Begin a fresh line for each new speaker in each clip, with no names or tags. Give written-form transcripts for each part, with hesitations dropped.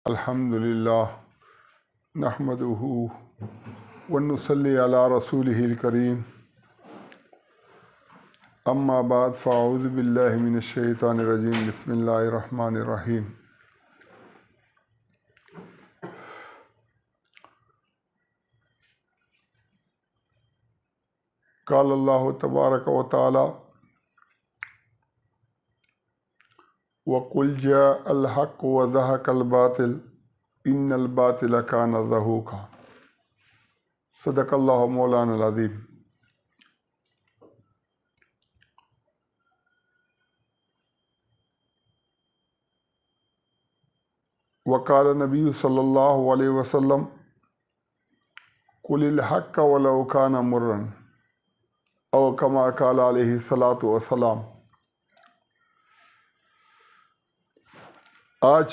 الحمدللہ نحمدہ ونصلی علی رسولہ الکریم اما بعد فاعوذ باللہ من الشیطان الرجیم بسم اللہ الرحمن الرحیم قال اللہ تبارک و تعالی وَقُلْ جَاءَ الْحَقُّ وَزَهَقَ الْبَاطِلُ إِنَّ الْبَاطِلَ كَانَ زَهُوقًا۔ صدق اللہ مولانا العظیم۔ وقال نبی صلی اللہ علیہ وسلم قُلِ الْحَقَّ وَلَوْ كَانَ مُرًّا او کما قال علیہ الصلاۃ والسلام۔ آج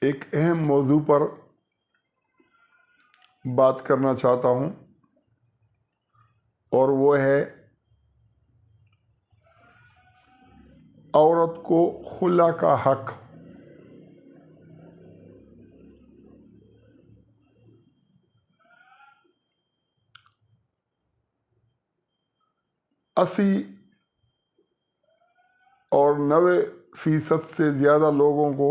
ایک اہم موضوع پر بات کرنا چاہتا ہوں اور وہ ہے عورت کو خلا کا حق۔ اسی اور 90% سے زیادہ لوگوں کو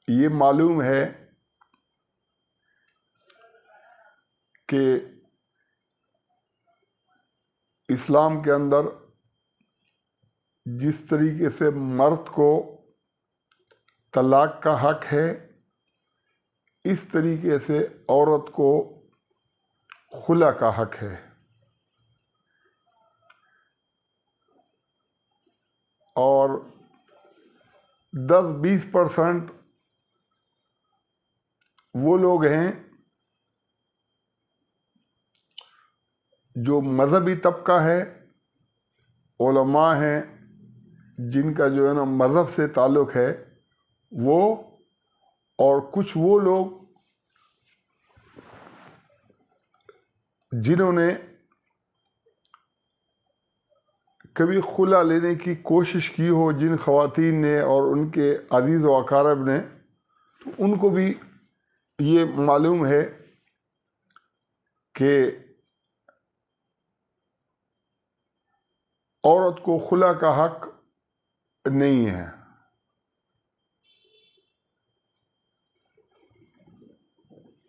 یہ معلوم ہے کہ اسلام کے اندر جس طریقے سے مرد کو طلاق کا حق ہے، اس طریقے سے عورت کو خلا کا حق ہے۔ اور 10-20% وہ لوگ ہیں جو مذہبی طبقہ ہے، علماء ہیں، جن کا جو ہے نا مذہب سے تعلق ہے وہ، اور کچھ وہ لوگ جنہوں نے کبھی خلا لینے کی کوشش کی ہو، جن خواتین نے اور ان کے عزیز و اقارب نے، تو ان کو بھی یہ معلوم ہے کہ عورت کو خلا کا حق نہیں ہے۔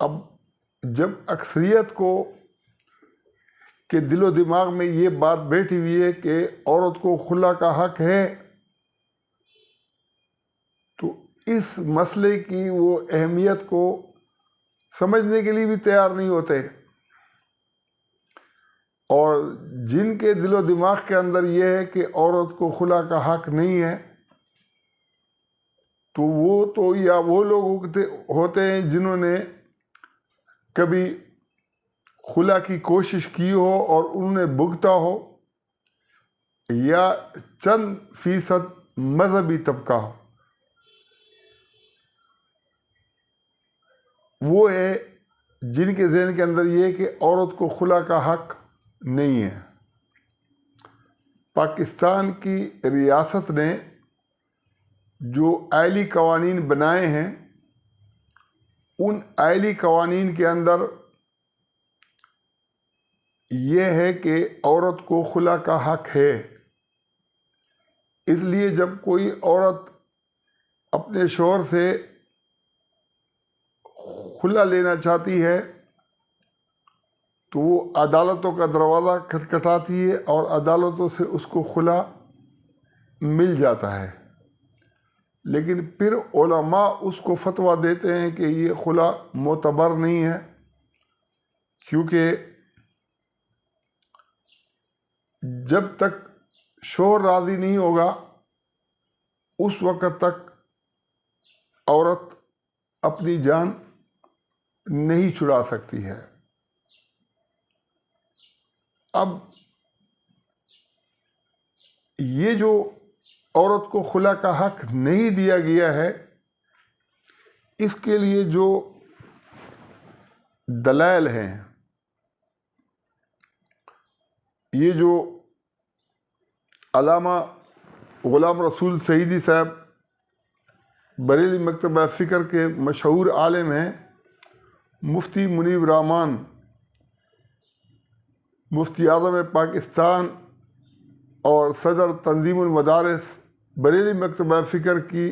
اب جب اکثریت کو کہ دل و دماغ میں یہ بات بیٹھی ہوئی ہے کہ عورت کو خلا کا حق ہے، تو اس مسئلے کی وہ اہمیت کو سمجھنے کے لیے بھی تیار نہیں ہوتے، اور جن کے دل و دماغ کے اندر یہ ہے کہ عورت کو خلا کا حق نہیں ہے، تو یا وہ لوگ ہوتے ہیں جنہوں نے کبھی خلا کی کوشش کی ہو اور انہوں نے بھگتا ہو، یا چند فیصد مذہبی طبقہ ہو۔ وہ ہے جن کے ذہن کے اندر یہ ہے کہ عورت کو خلا کا حق نہیں ہے۔ پاکستان کی ریاست نے جو آئلی قوانین بنائے ہیں، ان آئلی قوانین کے اندر یہ ہے کہ عورت کو خلا کا حق ہے۔ اس لیے جب کوئی عورت اپنے شوہر سے خلا لینا چاہتی ہے تو وہ عدالتوں کا دروازہ کھٹکھٹاتی ہے اور عدالتوں سے اس کو خلا مل جاتا ہے، لیکن پھر علماء اس کو فتویٰ دیتے ہیں کہ یہ خلا معتبر نہیں ہے، کیونکہ جب تک شوہر راضی نہیں ہوگا اس وقت تک عورت اپنی جان نہیں چھڑا سکتی ہے۔ اب یہ جو عورت کو خلا کا حق نہیں دیا گیا ہے، اس کے لیے جو دلائل ہیں، یہ جو علامہ غلام رسول سعیدی صاحب بریلی مکتبہ فکر کے مشہور عالم ہیں. مفتی منیب رحمان مفتی اعظم پاکستان اور صدر تنظیم المدارس بریلی مکتبہ فکر کے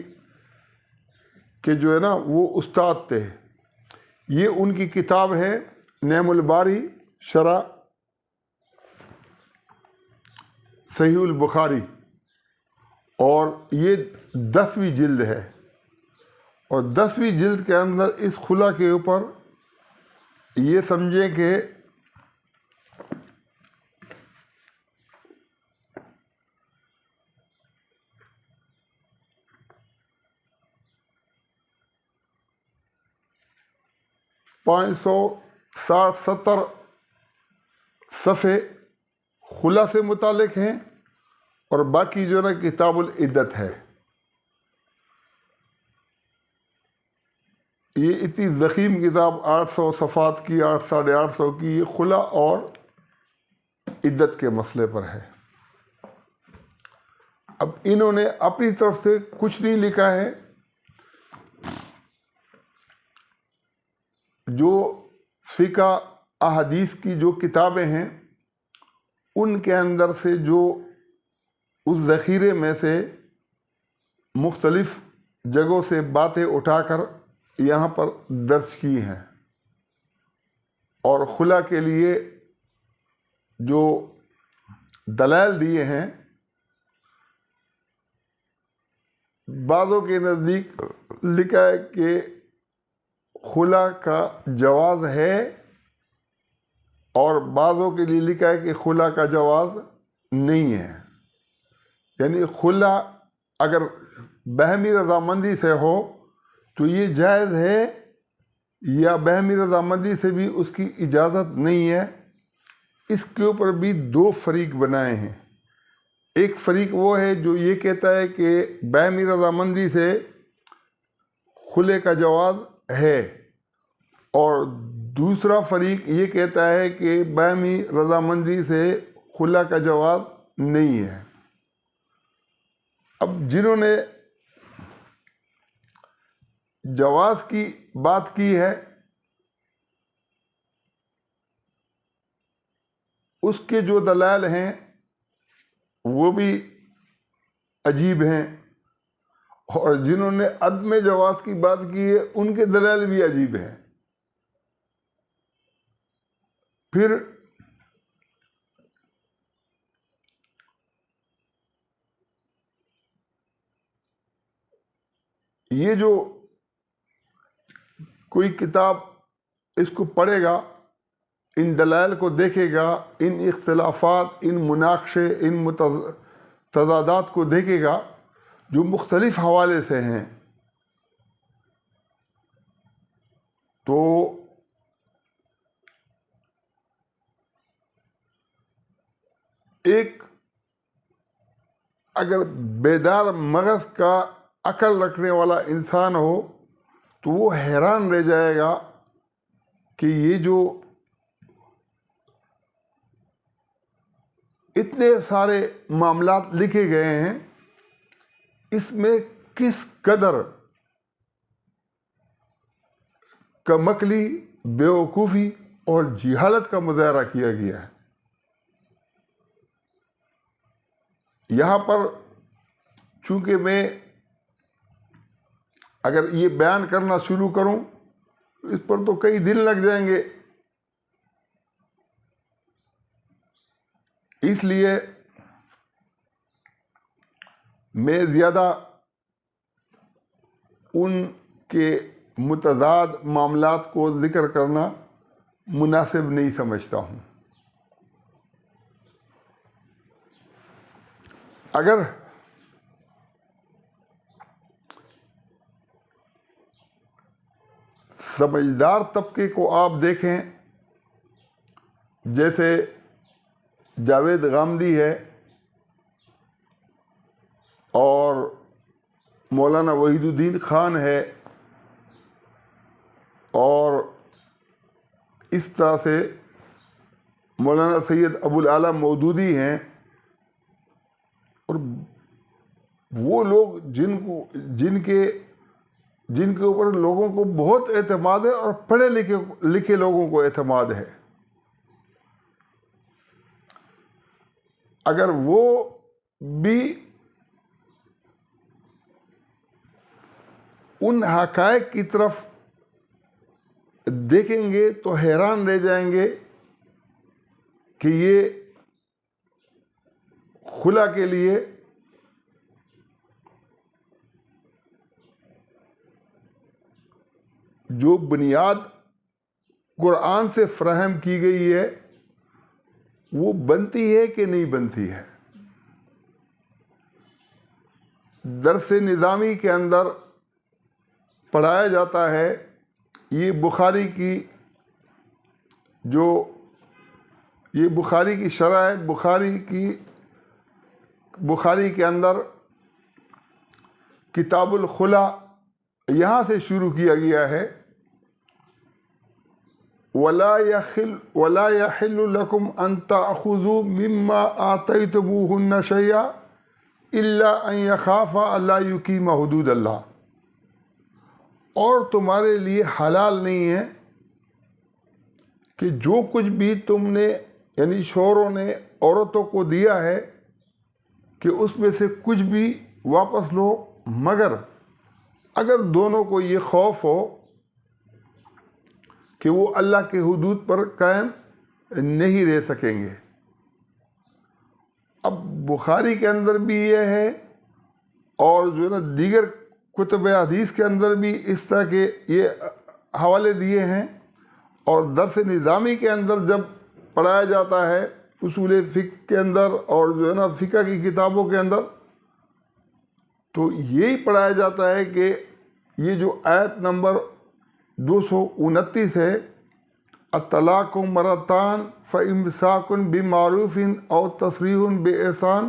جو ہے نا وہ استاد تھے. یہ ان کی کتاب ہے نعم الباری شرح صحیح البخاری، اور یہ 10ویں جلد ہے. اور 10ویں جلد کے اندر اس خلا کے اوپر یہ سمجھیں کہ پانچ سو 60-70 صفحے خلا سے متعلق ہیں، اور باقی جو ہے نا کتاب العدت ہے. یہ اتنی ضخیم کتاب 800 صفحات کی، 800-850 کی، یہ خلا اور عدت کے مسئلے پر ہے. اب انہوں نے اپنی طرف سے کچھ نہیں لکھا ہے. جو فقہ احادیث کی جو کتابیں ہیں ان کے اندر سے جو اس ذخیرے میں سے مختلف جگہوں سے باتیں اٹھا کر یہاں پر درج کی ہیں، اور خلا کے لیے جو دلائل دیے ہیں بعضوں کے نزدیک لکھا ہے کہ خلا کا جواز ہے، اور بعضوں کے لیے لکھا ہے کہ خلا کا جواز نہیں ہے. یعنی خلا اگر باہمی رضامندی سے ہو تو یہ جائز ہے، یا باہمی رضامندی سے بھی اس کی اجازت نہیں ہے. اس کے اوپر بھی 2 فریق بنائے ہیں. ایک فریق وہ ہے جو یہ کہتا ہے کہ باہمی رضامندی سے خلے کا جواز ہے، اور دوسرا فریق یہ کہتا ہے کہ باہمی رضامندی سے خلا کا جواز نہیں ہے. اب جنہوں نے جواز کی بات کی ہے اس کے جو دلائل ہیں وہ بھی عجیب ہیں، اور جنہوں نے عدم جواز کی بات کی ہے ان کے دلائل بھی عجیب ہیں. پھر یہ جو کوئی کتاب اس کو پڑھے گا، ان دلائل کو دیکھے گا، ان اختلافات، ان مناقشے، ان تضادات کو دیکھے گا جو مختلف حوالے سے ہیں، تو ایک اگر بیدار مغز کا عقل رکھنے والا انسان ہو تو وہ حیران رہ جائے گا کہ یہ جو اتنے سارے معاملات لکھے گئے ہیں اس میں کس قدر کمکلی، بیوقوفی اور جہالت کا مظاہرہ کیا گیا ہے. یہاں پر چونکہ میں اگر یہ بیان کرنا شروع کروں اس پر تو کئی دن لگ جائیں گے، اس لیے میں زیادہ ان کے متضاد معاملات کو ذکر کرنا مناسب نہیں سمجھتا ہوں. اگر سمجھدار طبقے کو آپ دیکھیں، جیسے جاوید غامدی ہے اور مولانا وحید الدین خان ہے، اور اس طرح سے مولانا سید ابو الاعلیٰ مودودی ہیں، اور وہ لوگ جن کے اوپر لوگوں کو بہت اعتماد ہے اور پڑھے لکھے لوگوں کو اعتماد ہے، اگر وہ بھی ان حقائق کی طرف دیکھیں گے تو حیران رہ جائیں گے کہ یہ خلا کے لیے جو بنیاد قرآن سے فراہم کی گئی ہے وہ بنتی ہے کہ نہیں بنتی ہے۔ درس نظامی کے اندر پڑھایا جاتا ہے، یہ بخاری کی شرح ہے، بخاری کے اندر کتاب الخلا یہاں سے شروع کیا گیا ہے، وَلَا يَحِلُّ لَكُمْ أَن تَأْخُذُوا مِمَّا آتَيْتُمُوهُنَّ شَيْئًا إِلَّا أَن يَخَافَا أَلَّا يُقِيمَ حدود اللہ، اور تمہارے لیے حلال نہیں ہے کہ جو کچھ بھی تم نے یعنی شوہروں نے عورتوں کو دیا ہے کہ اس میں سے کچھ بھی واپس لو، مگر اگر دونوں کو یہ خوف ہو کہ وہ اللہ کے حدود پر قائم نہیں رہ سکیں گے۔ اب بخاری کے اندر بھی یہ ہے، اور جو نا دیگر کتب حدیث کے اندر بھی اس طرح کے یہ حوالے دیے ہیں، اور درس نظامی کے اندر جب پڑھایا جاتا ہے اصول فقہ کے اندر اور جو ہے نا فقہ کی کتابوں کے اندر، تو یہی پڑھایا جاتا ہے کہ یہ جو آیت نمبر 229 ہے، الطلاق مرتان فامساک بمعروف او تسریح باحسان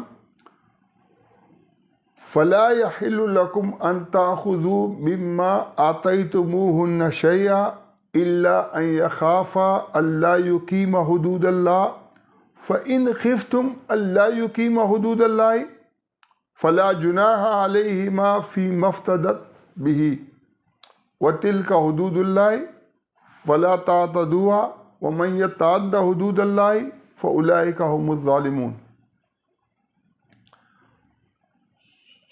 فلا يحل لكم ان تاخذوا مما آتيتموهن شيئا الا ان يخافا الا يقيم حدود الله فان خفتم الا يقيم حدود الله فلا جناح عليهما فيما افتدت به وتلك حدود الله فلا تعتدوها ومن يتعد حدود الله فاولئك هم الظالمون۔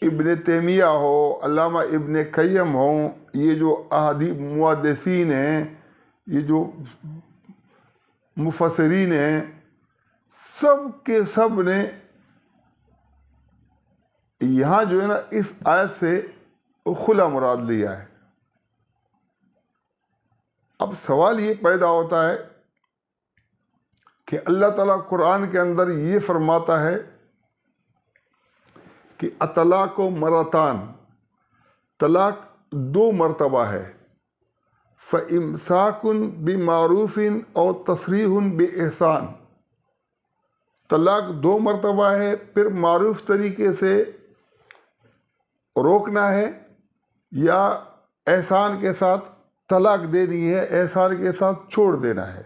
ابن تیمیہ ہو، علامہ ابن قیم ہوں، یہ جو احادیث محدثین ہیں، یہ جو مفسرین ہیں، سب کے سب نے یہاں جو ہے نا اس آیت سے خلا مراد لیا ہے۔ اب سوال یہ پیدا ہوتا ہے کہ اللہ تعالیٰ قرآن کے اندر یہ فرماتا ہے کہ الطلاق مرتان، طلاق 2 مرتبہ ہے، فامساک بمعروف او تسریح باحسان، طلاق 2 مرتبہ ہے، پھر معروف طریقے سے روکنا ہے یا احسان کے ساتھ طلاق دینی ہے، احسان کے ساتھ چھوڑ دینا ہے۔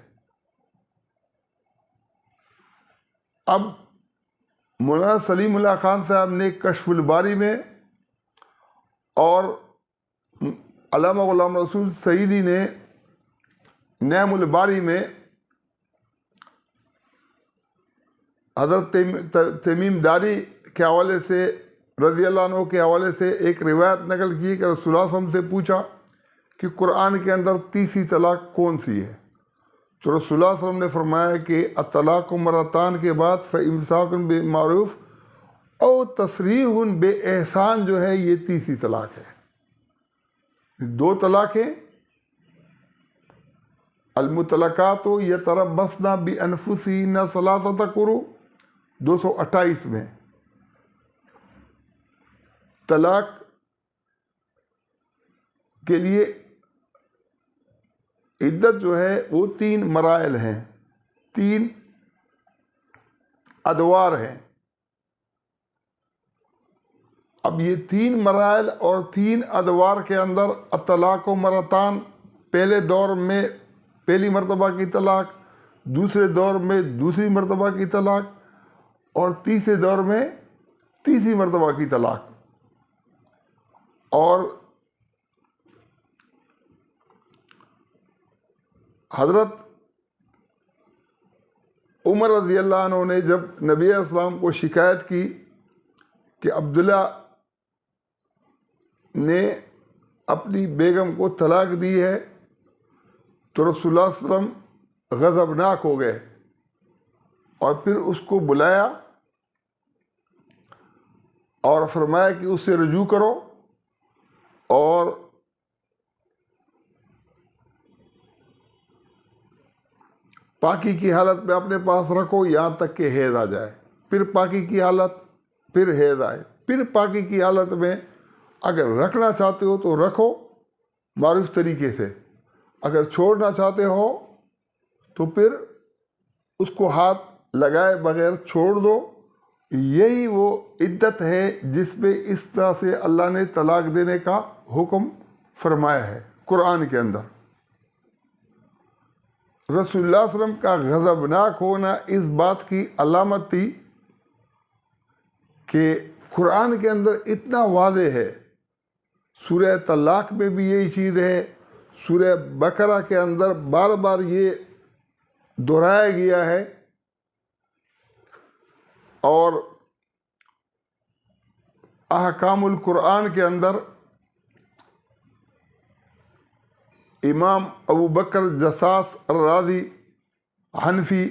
اب مولانا سلیم اللہ خان صاحب نے کشف الباری میں اور علامہ غلام رسول سعیدی نے نعم الباری میں حضرت تمیم داری کے حوالے سے رضی اللہ عنہ کے حوالے سے ایک روایت نقل کی کہ رسول اللہ صلی اللہ علیہ وسلم سے پوچھا کہ قرآن کے اندر تیسری طلاق کون سی ہے؟ تو رسول اللہ صلی اللہ علیہ وسلم نے فرمایا کہ الطلاق مرتان کے بعد فامساک بمعروف او تسریح باحسان جو ہے یہ تیسری طلاق ہے۔ 2 طلاقیں، المطلقات یتربصن بانفسہن ثلاثۃ قروء 228 میں، طلاق کے لیے عدت جو ہے وہ 3 مراحل ہیں، 3 ادوار ہیں۔ اب یہ 3 مراحل اور 3 ادوار کے اندر الطلاق مرتان، پہلے دور میں پہلی مرتبہ کی طلاق، دوسرے دور میں دوسری مرتبہ کی طلاق، اور تیسرے دور میں تیسری مرتبہ کی طلاق۔ اور حضرت عمر رضی اللہ عنہ نے جب نبی علیہ السلام کو شکایت کی کہ عبداللہ نے اپنی بیگم کو طلاق دی ہے، تو رسول اللہ صلی اللہ علیہ وسلم غضبناک ہو گئے اور پھر اس کو بلایا اور فرمایا کہ اس سے رجوع کرو اور پاکی کی حالت میں اپنے پاس رکھو یہاں تک کہ حیض آ جائے، پھر پاکی کی حالت، پھر حیض آئے، پھر پاکی کی حالت میں اگر رکھنا چاہتے ہو تو رکھو معروف طریقے سے، اگر چھوڑنا چاہتے ہو تو پھر اس کو ہاتھ لگائے بغیر چھوڑ دو۔ یہی وہ عدت ہے جس میں اس طرح سے اللہ نے طلاق دینے کا حکم فرمایا ہے قرآن کے اندر۔ رسول اللہ صلی اللہ علیہ وسلم کا غضبناک ہونا اس بات کی علامت تھی کہ قرآن کے اندر اتنا واضح ہے، سورہ طلاق میں بھی یہی چیز ہے، سورہ بقرہ کے اندر بار بار یہ دہرایا گیا ہے، اور احکام القرآن کے اندر امام ابو بکر جساس الرازی حنفی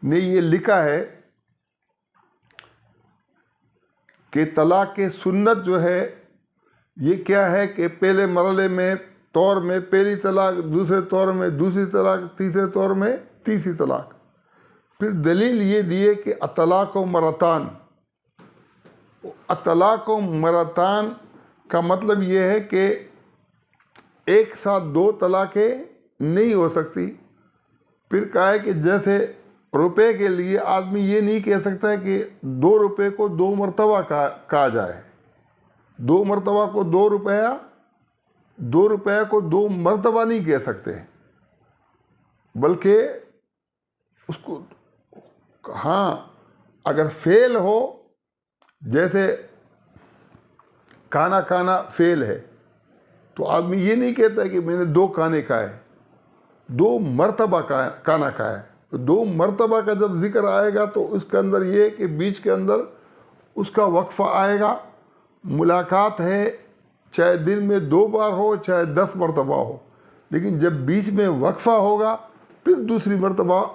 نے یہ لکھا ہے کہ طلاق کی سنت جو ہے یہ کیا ہے کہ پہلے مرحلے میں طور میں پہلی طلاق، دوسرے طور میں دوسری طلاق، تیسرے طور میں تیسری طلاق۔ پھر دلیل یہ دیے کہ الطلاق و مرتان، الطلاق و مرتان کا مطلب یہ ہے کہ ایک ساتھ دو طلاقیں نہیں ہو سکتی۔ پھر کہا ہے کہ جیسے روپے کے لیے آدمی یہ نہیں کہہ سکتا ہے کہ 2 روپے کو 2 مرتبہ کہا جائے، 2 مرتبہ کو 2 روپیہ، 2 روپے کو 2 مرتبہ نہیں کہہ سکتے، بلکہ اس کو ہاں اگر فعل ہو، جیسے کھانا کھانا فعل ہے تو آدمی یہ نہیں کہتا ہے کہ میں نے 2 کھانے کھائے، 2 مرتبہ کھانا کھایا ہے۔ 2 مرتبہ کا جب ذکر آئے گا تو اس کے اندر یہ کہ بیچ کے اندر اس کا وقفہ آئے گا، ملاقات ہے چاہے دن میں 2 بار ہو چاہے 10 مرتبہ ہو، لیکن جب بیچ میں وقفہ ہوگا پھر دوسری مرتبہ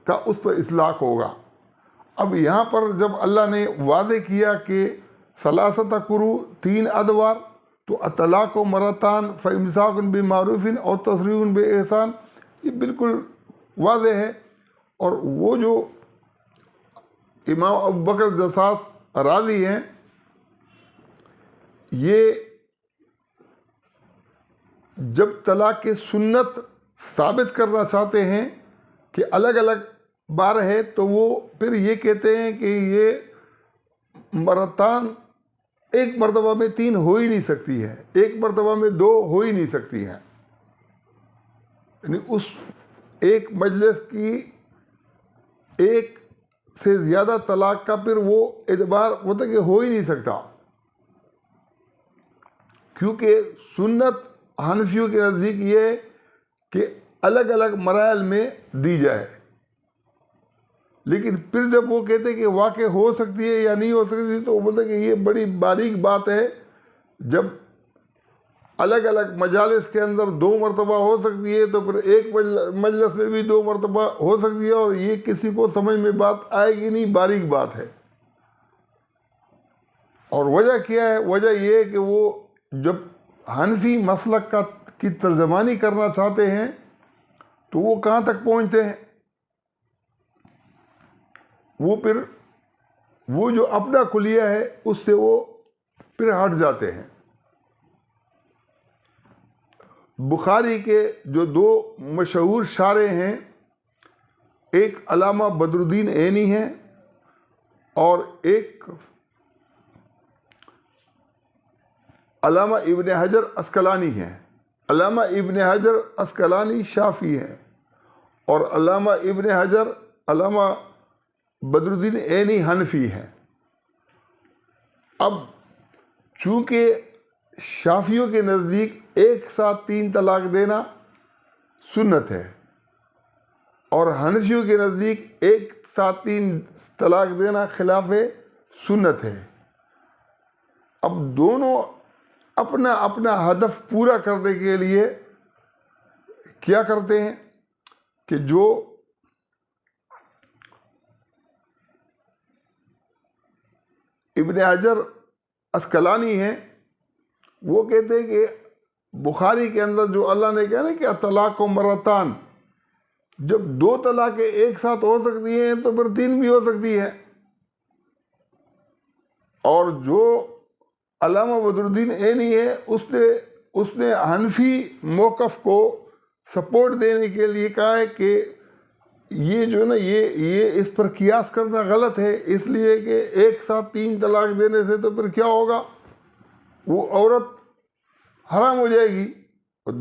کا اس پر اطلاق ہوگا۔ اب یہاں پر جب اللہ نے واضح کیا کہ ثلاثۃ قروء 3 ادوار، تو الطلاق و مرتان فامساک بمعروف اور تسریح باحسان، یہ بالکل واضح ہے۔ اور وہ جو امام ابو بکر جساس راضی ہیں، یہ جب طلاق کی سنت ثابت کرنا چاہتے ہیں کہ الگ الگ بار ہے، تو وہ پھر یہ کہتے ہیں کہ یہ مرتان ایک مرتبہ میں 3 ہو ہی نہیں سکتی ہے، ایک مرتبہ میں 2 ہو ہی نہیں سکتی ہیں، یعنی اس ایک مجلس کی ایک سے زیادہ طلاق کا پھر وہ اعتبار ہوتا کہ ہو ہی نہیں سکتا، کیونکہ سنت حنفیوں کے نزدیک یہ ہے کہ الگ الگ مراحل میں دی جائے۔ لیکن پھر جب وہ کہتے کہ واقع ہو سکتی ہے یا نہیں ہو سکتی، تو وہ بولتے کہ یہ بڑی باریک بات ہے، جب الگ الگ مجالس کے اندر 2 مرتبہ ہو سکتی ہے تو پھر ایک مجلس میں بھی 2 مرتبہ ہو سکتی ہے، اور یہ کسی کو سمجھ میں بات آئے گی نہیں، باریک بات ہے۔ اور وجہ کیا ہے؟ وجہ یہ ہے کہ وہ جب حنفی مسلک کی ترجمانی کرنا چاہتے ہیں تو وہ کہاں تک پہنچتے ہیں؟ وہ پھر وہ جو اپنا کلیہ ہے اس سے وہ پھر ہٹ جاتے ہیں۔ بخاری کے جو 2 مشہور شارح ہیں، ایک علامہ بدر الدین عینی ہیں اور ایک علامہ ابن حجر عسقلانی ہیں۔ علامہ ابن حجر عسقلانی شافعی ہیں اور علامہ ابن حجر علامہ بدر الدین عینی حنفی ہیں۔ اب چونکہ شافیوں کے نزدیک ایک ساتھ 3 طلاق دینا سنت ہے، اور حنفیوں کے نزدیک ایک ساتھ 3 طلاق دینا خلاف سنت ہے۔ اب دونوں اپنا اپنا ہدف پورا کرنے کے لیے کیا کرتے ہیں کہ جو ابن حجر عسقلانی ہیں وہ کہتے ہیں کہ بخاری کے اندر جو اللہ نے کہا نا کہ طلاق و مرتان، جب 2 طلاقیں ایک ساتھ ہو سکتی ہیں تو پھر 3 بھی ہو سکتی ہے۔ اور جو علامہ بدر الدین عینی ہے اس نے حنفی موقف کو سپورٹ دینے کے لیے کہا ہے کہ یہ جو ہے نا یہ اس پر قیاس کرنا غلط ہے، اس لیے کہ ایک ساتھ 3 طلاق دینے سے تو پھر کیا ہوگا، وہ عورت حرام ہو جائے گی،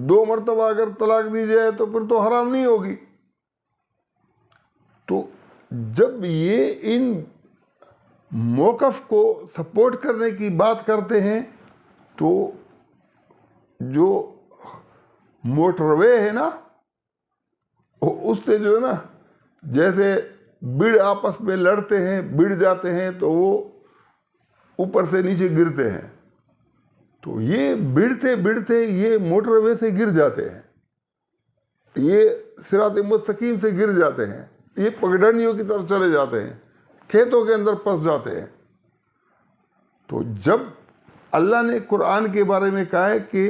2 مرتبہ اگر طلاق دی جائے تو پھر تو حرام نہیں ہوگی۔ تو جب یہ ان موقف کو سپورٹ کرنے کی بات کرتے ہیں تو جو موٹر وے ہے نا اس سے جو ہے نا جیسے بڑ آپس میں لڑتے ہیں، بڑ جاتے ہیں تو وہ اوپر سے نیچے گرتے ہیں، تو یہ بڑھتے یہ موٹر وے سے گر جاتے ہیں، یہ صراط مستقیم سے گر جاتے ہیں، یہ پگڈنڈیوں کی طرف چلے جاتے ہیں، کھیتوں کے اندر پھنس جاتے ہیں۔ تو جب اللہ نے قرآن کے بارے میں کہا ہے کہ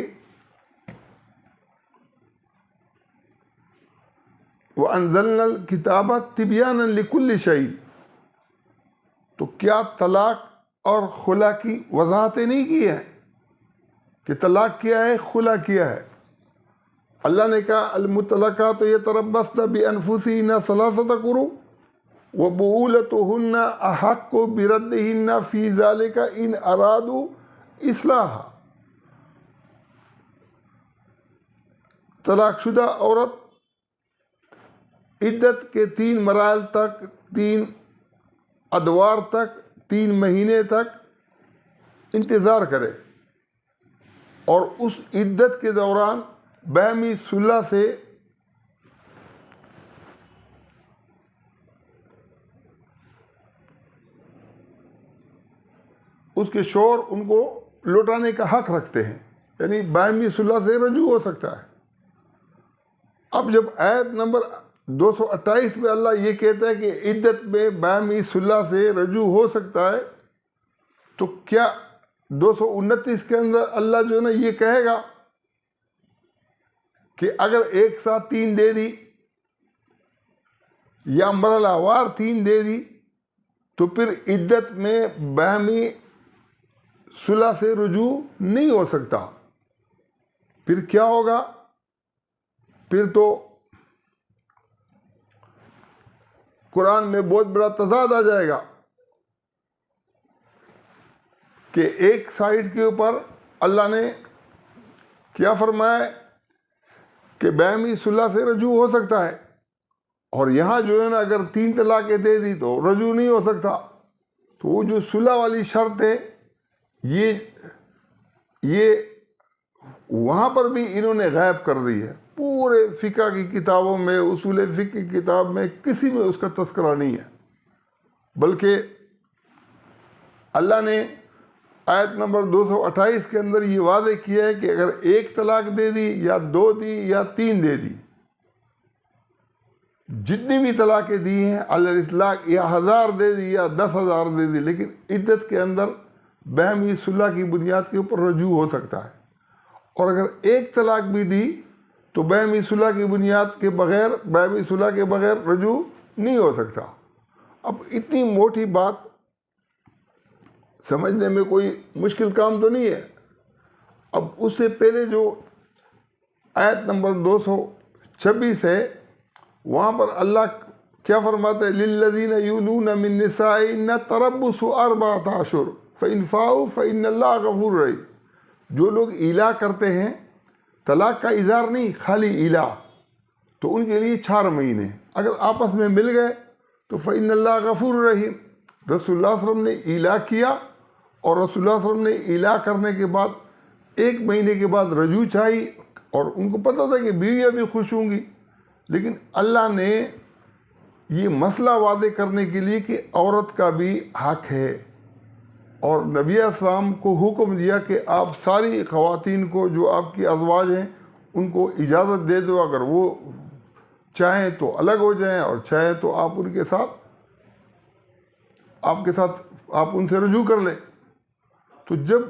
وَأَنزَلْنَا الْكِتَابَ تِبْيَانًا لِكُلِّ شَيْءٍ، تو کیا طلاق اور خلا کی وضاحتیں نہیں کی ہیں کہ طلاق کیا ہے، خلا کیا ہے؟ اللہ نے کہا المطلقات یتربصن بانفسہن ثلاثۃ قروء وبعولتهن احق بردہن فی ذلک ان ارادوا اصلاحا۔ طلاق شدہ عورت عدت کے 3 مراحل تک، 3 ادوار تک، 3 مہینے تک انتظار کرے، اور اس عدت کے دوران باہمی صلح سے اس کے شوہر ان کو لوٹانے کا حق رکھتے ہیں، یعنی باہمی صلح سے رجوع ہو سکتا ہے۔ اب جب آیت نمبر 228 میں اللہ یہ کہتا ہے کہ عدت میں باہمی صلح سے رجوع ہو سکتا ہے، تو کیا 229 کے اندر اللہ جو ہے نا یہ کہے گا کہ اگر ایک ساتھ 3 دے دی یا مرحلہ وار 3 دے دی تو پھر عدت میں باہمی صلح سے رجوع نہیں ہو سکتا؟ پھر کیا ہوگا؟ پھر تو قرآن میں بہت بڑا تضاد آ جائے گا کہ ایک سائڈ کے اوپر اللہ نے کیا فرمایا کہ باہمی صلح سے رجوع ہو سکتا ہے، اور یہاں جو ہے نا اگر 3 طلاقیں دے دی تو رجوع نہیں ہو سکتا۔ تو وہ جو صلح والی شرط ہے یہ وہاں پر بھی انہوں نے غائب کر دی ہے۔ پورے فقہ کی کتابوں میں، اصول فقہ کی کتاب میں کسی میں اس کا تذکرہ نہیں ہے، بلکہ اللہ نے آیت نمبر 228 کے اندر یہ واضح کیا ہے کہ اگر 1 طلاق دے دی یا 2 دی یا 3 دے دی، جتنی بھی طلاقیں دی ہیں علی الاطلاق، یا 1000 دے دی یا 10,000 دے دی، لیکن عدت کے اندر باہمی صلح کی بنیاد کے اوپر رجوع ہو سکتا ہے۔ اور اگر 1 طلاق بھی دی تو باہمی صلح کی بنیاد کے بغیر، باہمی صلح کے بغیر رجوع نہیں ہو سکتا۔ اب اتنی موٹی بات سمجھنے میں کوئی مشکل کام تو نہیں ہے۔ اب اس سے پہلے جو آیت نمبر 226 ہے وہاں پر اللہ کیا فرماتے ہیں؟ للذین یولون من نسائہن تربص 4 اشہر فإن فاؤوا فإن اللہ غفور رحیم۔ جو لوگ ایلا کرتے ہیں، طلاق کا اظہار نہیں، خالی ایلا، تو ان کے لیے 4 مہینے، اگر آپس میں مل گئے تو فإن اللہ غفور رحیم۔ رسول اللہ صلی اللہ علیہ وسلم نے ایلا کیا، اور رسول اللہ صلی اللہ علیہ وسلم نے ایلا کرنے کے بعد 1 مہینے کے بعد رجوع چاہی، اور ان کو پتہ تھا کہ بیویاں بھی خوش ہوں گی، لیکن اللہ نے یہ مسئلہ واضح کرنے کے لیے کہ عورت کا بھی حق ہے، اور نبی اسلام کو حکم دیا کہ آپ ساری خواتین کو جو آپ کی ازواج ہیں ان کو اجازت دے دو، اگر وہ چاہیں تو الگ ہو جائیں اور چاہیں تو آپ ان سے رجوع کر لیں۔ تو جب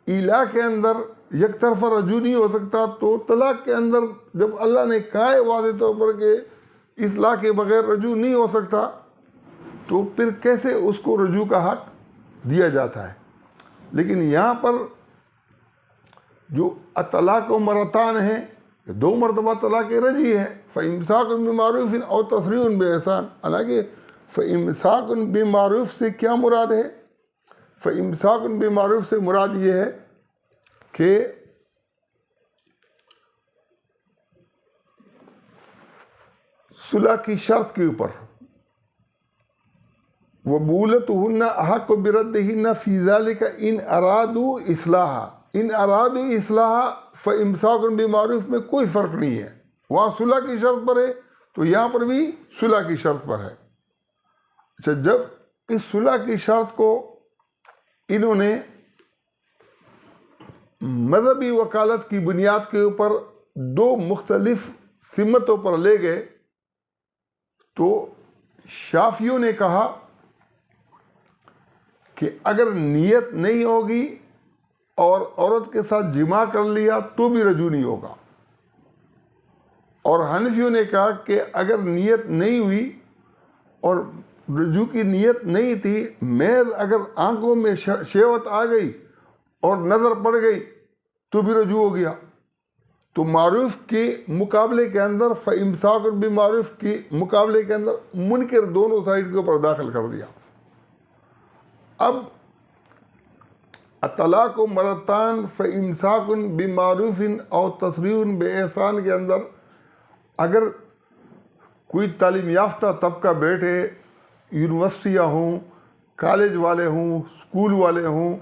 ایلا کے اندر یک طرفہ رجوع نہیں ہو سکتا، تو طلاق کے اندر جب اللہ نے کہا ہے واضح طور پر کہ اصلاح کے بغیر رجوع نہیں ہو سکتا، تو پھر کیسے اس کو رجوع کا حق دیا جاتا ہے؟ لیکن یہاں پر جو طلاق و مرتان ہیں، 2 مرتبہ طلاق رجعی ہے، فَإِمْسَاكٌ بِمَعْرُوفٍ أَوْ تَسْرِيحٌ بِإِحْسَان۔ حالانکہ فَإِمْسَاكٌ بِمَعْرُوف سے کیا مراد ہے؟ فَإِمْسَاكٌ بِمَعْرُوف سے مراد یہ ہے کہ صلح کی شرط کے اوپر وَبُولَتُهُنَّ أَحَقُّ بِرَدِّهِنَّ فِي ذَلِكَ إِنْ أَرَادُوا إِصْلَاحًا۔ إِنْ أَرَادُوا إِصْلَاحًا فَإِمْسَاكٌ بِمَعْرُوف میں کوئی فرق نہیں ہے، وہاں صلح کی شرط پر ہے تو یہاں پر بھی صلح کی شرط پر ہے۔ اچھا، جب اس صلح کی شرط کو انہوں نے مذہبی وکالت کی بنیاد کے اوپر 2 مختلف سمتوں پر لے گئے، تو شافعیوں نے کہا کہ اگر نیت نہیں ہوگی اور عورت کے ساتھ جماع کر لیا تو بھی رجوع نہیں ہوگا، اور حنفیوں نے کہا کہ اگر نیت نہیں ہوئی اور رجوع کی نیت نہیں تھی، محض اگر آنکھوں میں شہوت آ گئی اور نظر پڑ گئی تو بھی رجوع ہو گیا۔ تو معروف کے مقابلے کے اندر فَإِمْسَاكٌ بِمَعْرُوف کے مقابلے کے اندر منکر دونوں سائڈ کے اوپر داخل کر دیا۔ اب الطلاق مرتان فَإِمْسَاكٌ بِمَعْرُوفٍ أَوْ تَسْرِيحٌ بِإِحْسَان کے اندر اگر کوئی تعلیم یافتہ طبقہ بیٹھے، یونیورسٹیاں ہوں، کالج والے ہوں، اسکول والے ہوں،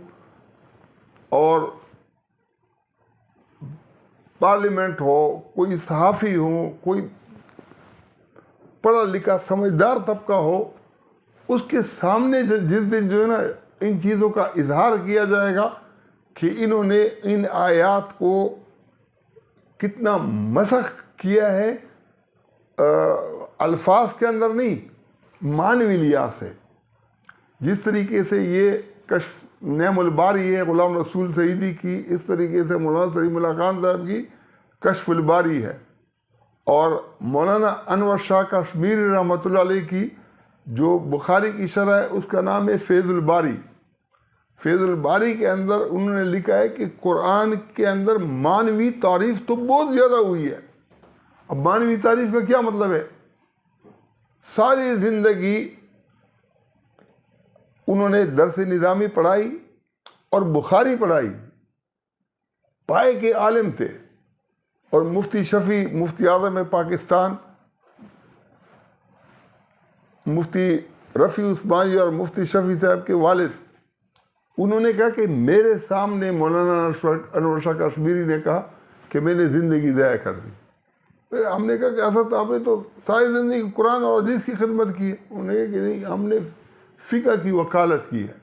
اور پارلیمنٹ ہو، کوئی صحافی ہو، کوئی پڑھا لکھا سمجھدار طبقہ ہو، اس کے سامنے جس دن جو ہے نا ان چیزوں کا اظہار کیا جائے گا کہ انہوں نے ان آیات کو کتنا مسخ کیا ہے، الفاظ کے اندر نہیں، معنوی لحاظ سے، جس طریقے سے یہ کشف نعم الباری ہے غلام رسول سعیدی کی، اس طریقے سے مولانا سلیم اللہ خان صاحب کی کشف الباری ہے، اور مولانا انور شاہ کشمیری رحمۃ اللہ علیہ کی جو بخاری کی شرح ہے اس کا نام ہے فیض الباری۔ فیض الباری کے اندر انہوں نے لکھا ہے کہ قرآن کے اندر معنوی تعریف تو بہت زیادہ ہوئی ہے۔ اب معنوی تعریف کا کیا مطلب ہے؟ ساری زندگی انہوں نے درس نظامی پڑھائی اور بخاری پڑھائی، پائے کے عالم تھے، اور مفتی شفیع، مفتی اعظم پاکستان، مفتی رفیع عثمانی اور مفتی شفیع صاحب کے والد، انہوں نے کہا کہ میرے سامنے مولانا انور شاہ کشمیری نے کہا کہ میں نے زندگی ضائع کر دی۔ ہم نے کہا کہ حضرت آپ نے تو ساری زندگی قرآن اور حدیث کی خدمت کی ہے۔ انہوں نے کہا کہ نہیں، ہم نے فقہ کی وکالت کی ہے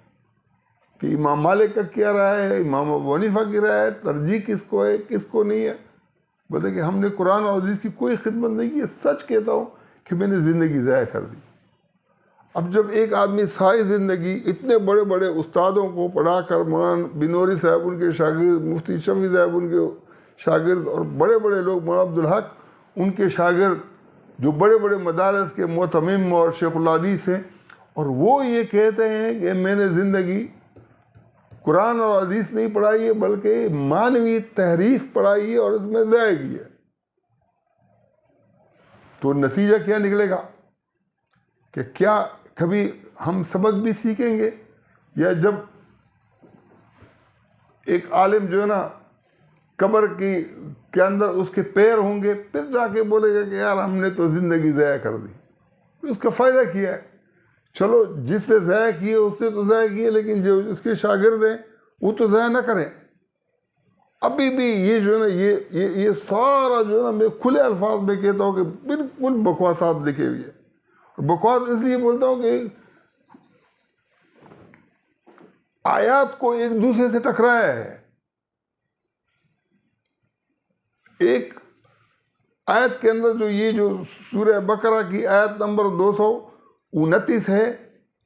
کہ امام مالک کا کیا رائے ہے، امام ابو حنیفہ کی رائے ہے، ترجیح کس کو ہے کس کو نہیں ہے۔ بولے کہ ہم نے قرآن اور حدیث کی کوئی خدمت نہیں کی، سچ کہتا ہوں کہ میں نے زندگی ضائع کر دی۔ اب جب ایک آدمی ساری زندگی اتنے بڑے بڑے استادوں کو پڑھا کر، مولانا بنوری صاحب ان کے شاگرد، مفتی شفیع صاحب ان کے شاگرد، اور بڑے بڑے لوگ، مولانا عبدالحق ان کے شاگرد، جو بڑے بڑے مدارس کے معتمم اور شیخ الحدیث ہیں، اور وہ یہ کہتے ہیں کہ میں نے زندگی قرآن اور حدیث نہیں پڑھائی ہے بلکہ معنوی تحریف پڑھائی ہے اور اس میں ضائع کی ہے، تو نتیجہ کیا نکلے گا؟ کہ کیا کبھی ہم سبق بھی سیکھیں گے؟ یا جب ایک عالم جو ہے نا قبر کے اندر اس کے پیر ہوں گے، پھر جا کے بولے گا کہ یار ہم نے تو زندگی ضائع کر دی، اس کا فائدہ کیا ہے؟ چلو جس نے ضائع کیے اس نے تو ضائع کیے، لیکن جو اس کے شاگرد ہیں وہ تو ضائع نہ کریں۔ ابھی بھی یہ جو ہے نا یہ سارا جو ہے نا میں کھلے الفاظ میں کہتا ہوں کہ بالکل بکواسات لکھے ہوئی ہے. بکواس اس لیے بولتا ہوں کہ آیات کو ایک دوسرے سے ٹکرایا ہے. ایک آیت کے اندر جو سورہ بقرہ کی آیت نمبر 229 ہے،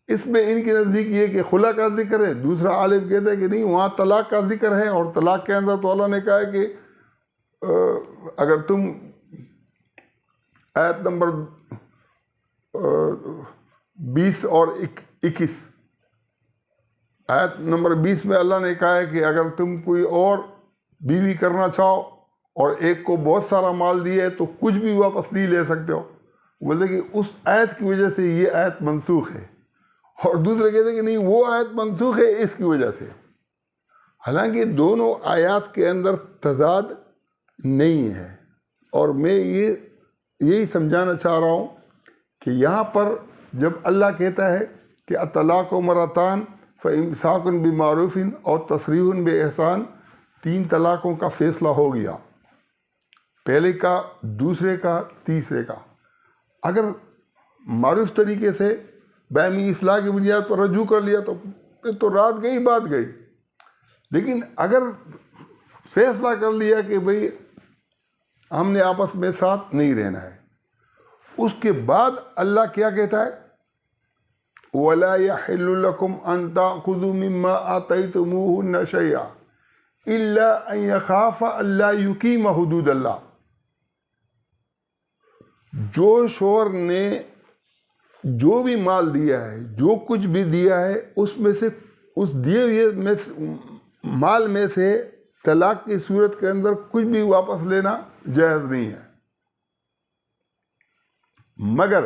اس میں ان کے نزدیک یہ کہ خلا کا ذکر ہے. دوسرا عالم کہتا ہے کہ نہیں، وہاں طلاق کا ذکر ہے، اور طلاق کے اندر تو اللہ نے کہا ہے کہ اگر تم آیت نمبر 20 اور 21، آیت نمبر 20 میں اللہ نے کہا ہے کہ اگر تم کوئی اور بیوی کرنا چاہو اور ایک کو بہت سارا مال دیا ہے تو کچھ بھی واپس نہیں لے سکتے ہو. بولتے کہ اس آیت کی وجہ سے یہ آیت منسوخ ہے، اور دوسرے کہتے ہیں کہ نہیں، وہ آیت منسوخ ہے اس کی وجہ سے. حالانکہ دونوں آیات کے اندر تضاد نہیں ہے. اور میں یہی سمجھانا چاہ رہا ہوں کہ یہاں پر جب اللہ کہتا ہے کہ الطلاق مرتان فامساک بمعروف اور تسریح باحسان، 3 طلاقوں کا فیصلہ ہو گیا، پہلے کا، دوسرے کا، تیسرے کا. اگر معروف طریقے سے باہمی اصلاح کی بنیاد پر رجوع کر لیا تو رات گئی بات گئی. لیکن اگر فیصلہ کر لیا کہ بھئی ہم نے آپس میں ساتھ نہیں رہنا ہے، اس کے بعد اللہ کیا کہتا ہے؟ وَلَا يَحِلُّ لَكُمْ أَن تَأْخُذُوا مِمَّا آتَيْتُمُوهُنَّ شَيْئًا إِلَّا أَن يَخَافَ أَلَّا يُقِيمَ حُدُودَ اللَّهِ. جو شوہر نے جو بھی مال دیا ہے، جو کچھ بھی دیا ہے، اس میں سے، اس دیے ہوئے مال میں سے طلاق کی صورت کے اندر کچھ بھی واپس لینا جائز نہیں ہے. مگر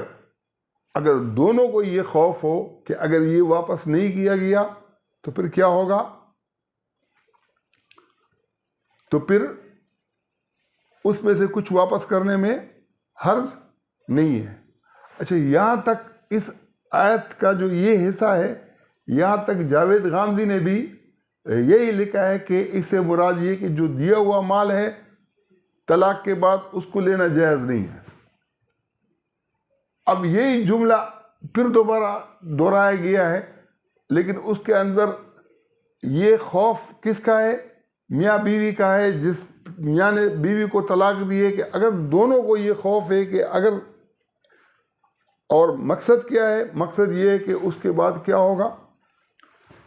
اگر دونوں کو یہ خوف ہو کہ اگر یہ واپس نہیں کیا گیا تو پھر کیا ہوگا، تو پھر اس میں سے کچھ واپس کرنے میں حرج نہیں ہے. اچھا، یہاں تک اس آیت کا جو یہ حصہ ہے، یہاں تک جاوید غامدی نے بھی یہی لکھا ہے کہ اس سے مراد یہ کہ جو دیا ہوا مال ہے طلاق کے بعد اس کو لینا جائز نہیں ہے. اب یہی جملہ پھر دوبارہ دہرایا گیا ہے، لیکن اس کے اندر یہ خوف کس کا ہے؟ میاں بیوی کا ہے. جس میاں نے بیوی کو طلاق دی ہے کہ اگر دونوں کو یہ خوف ہے کہ اگر، اور مقصد کیا ہے؟ مقصد یہ ہے کہ اس کے بعد کیا ہوگا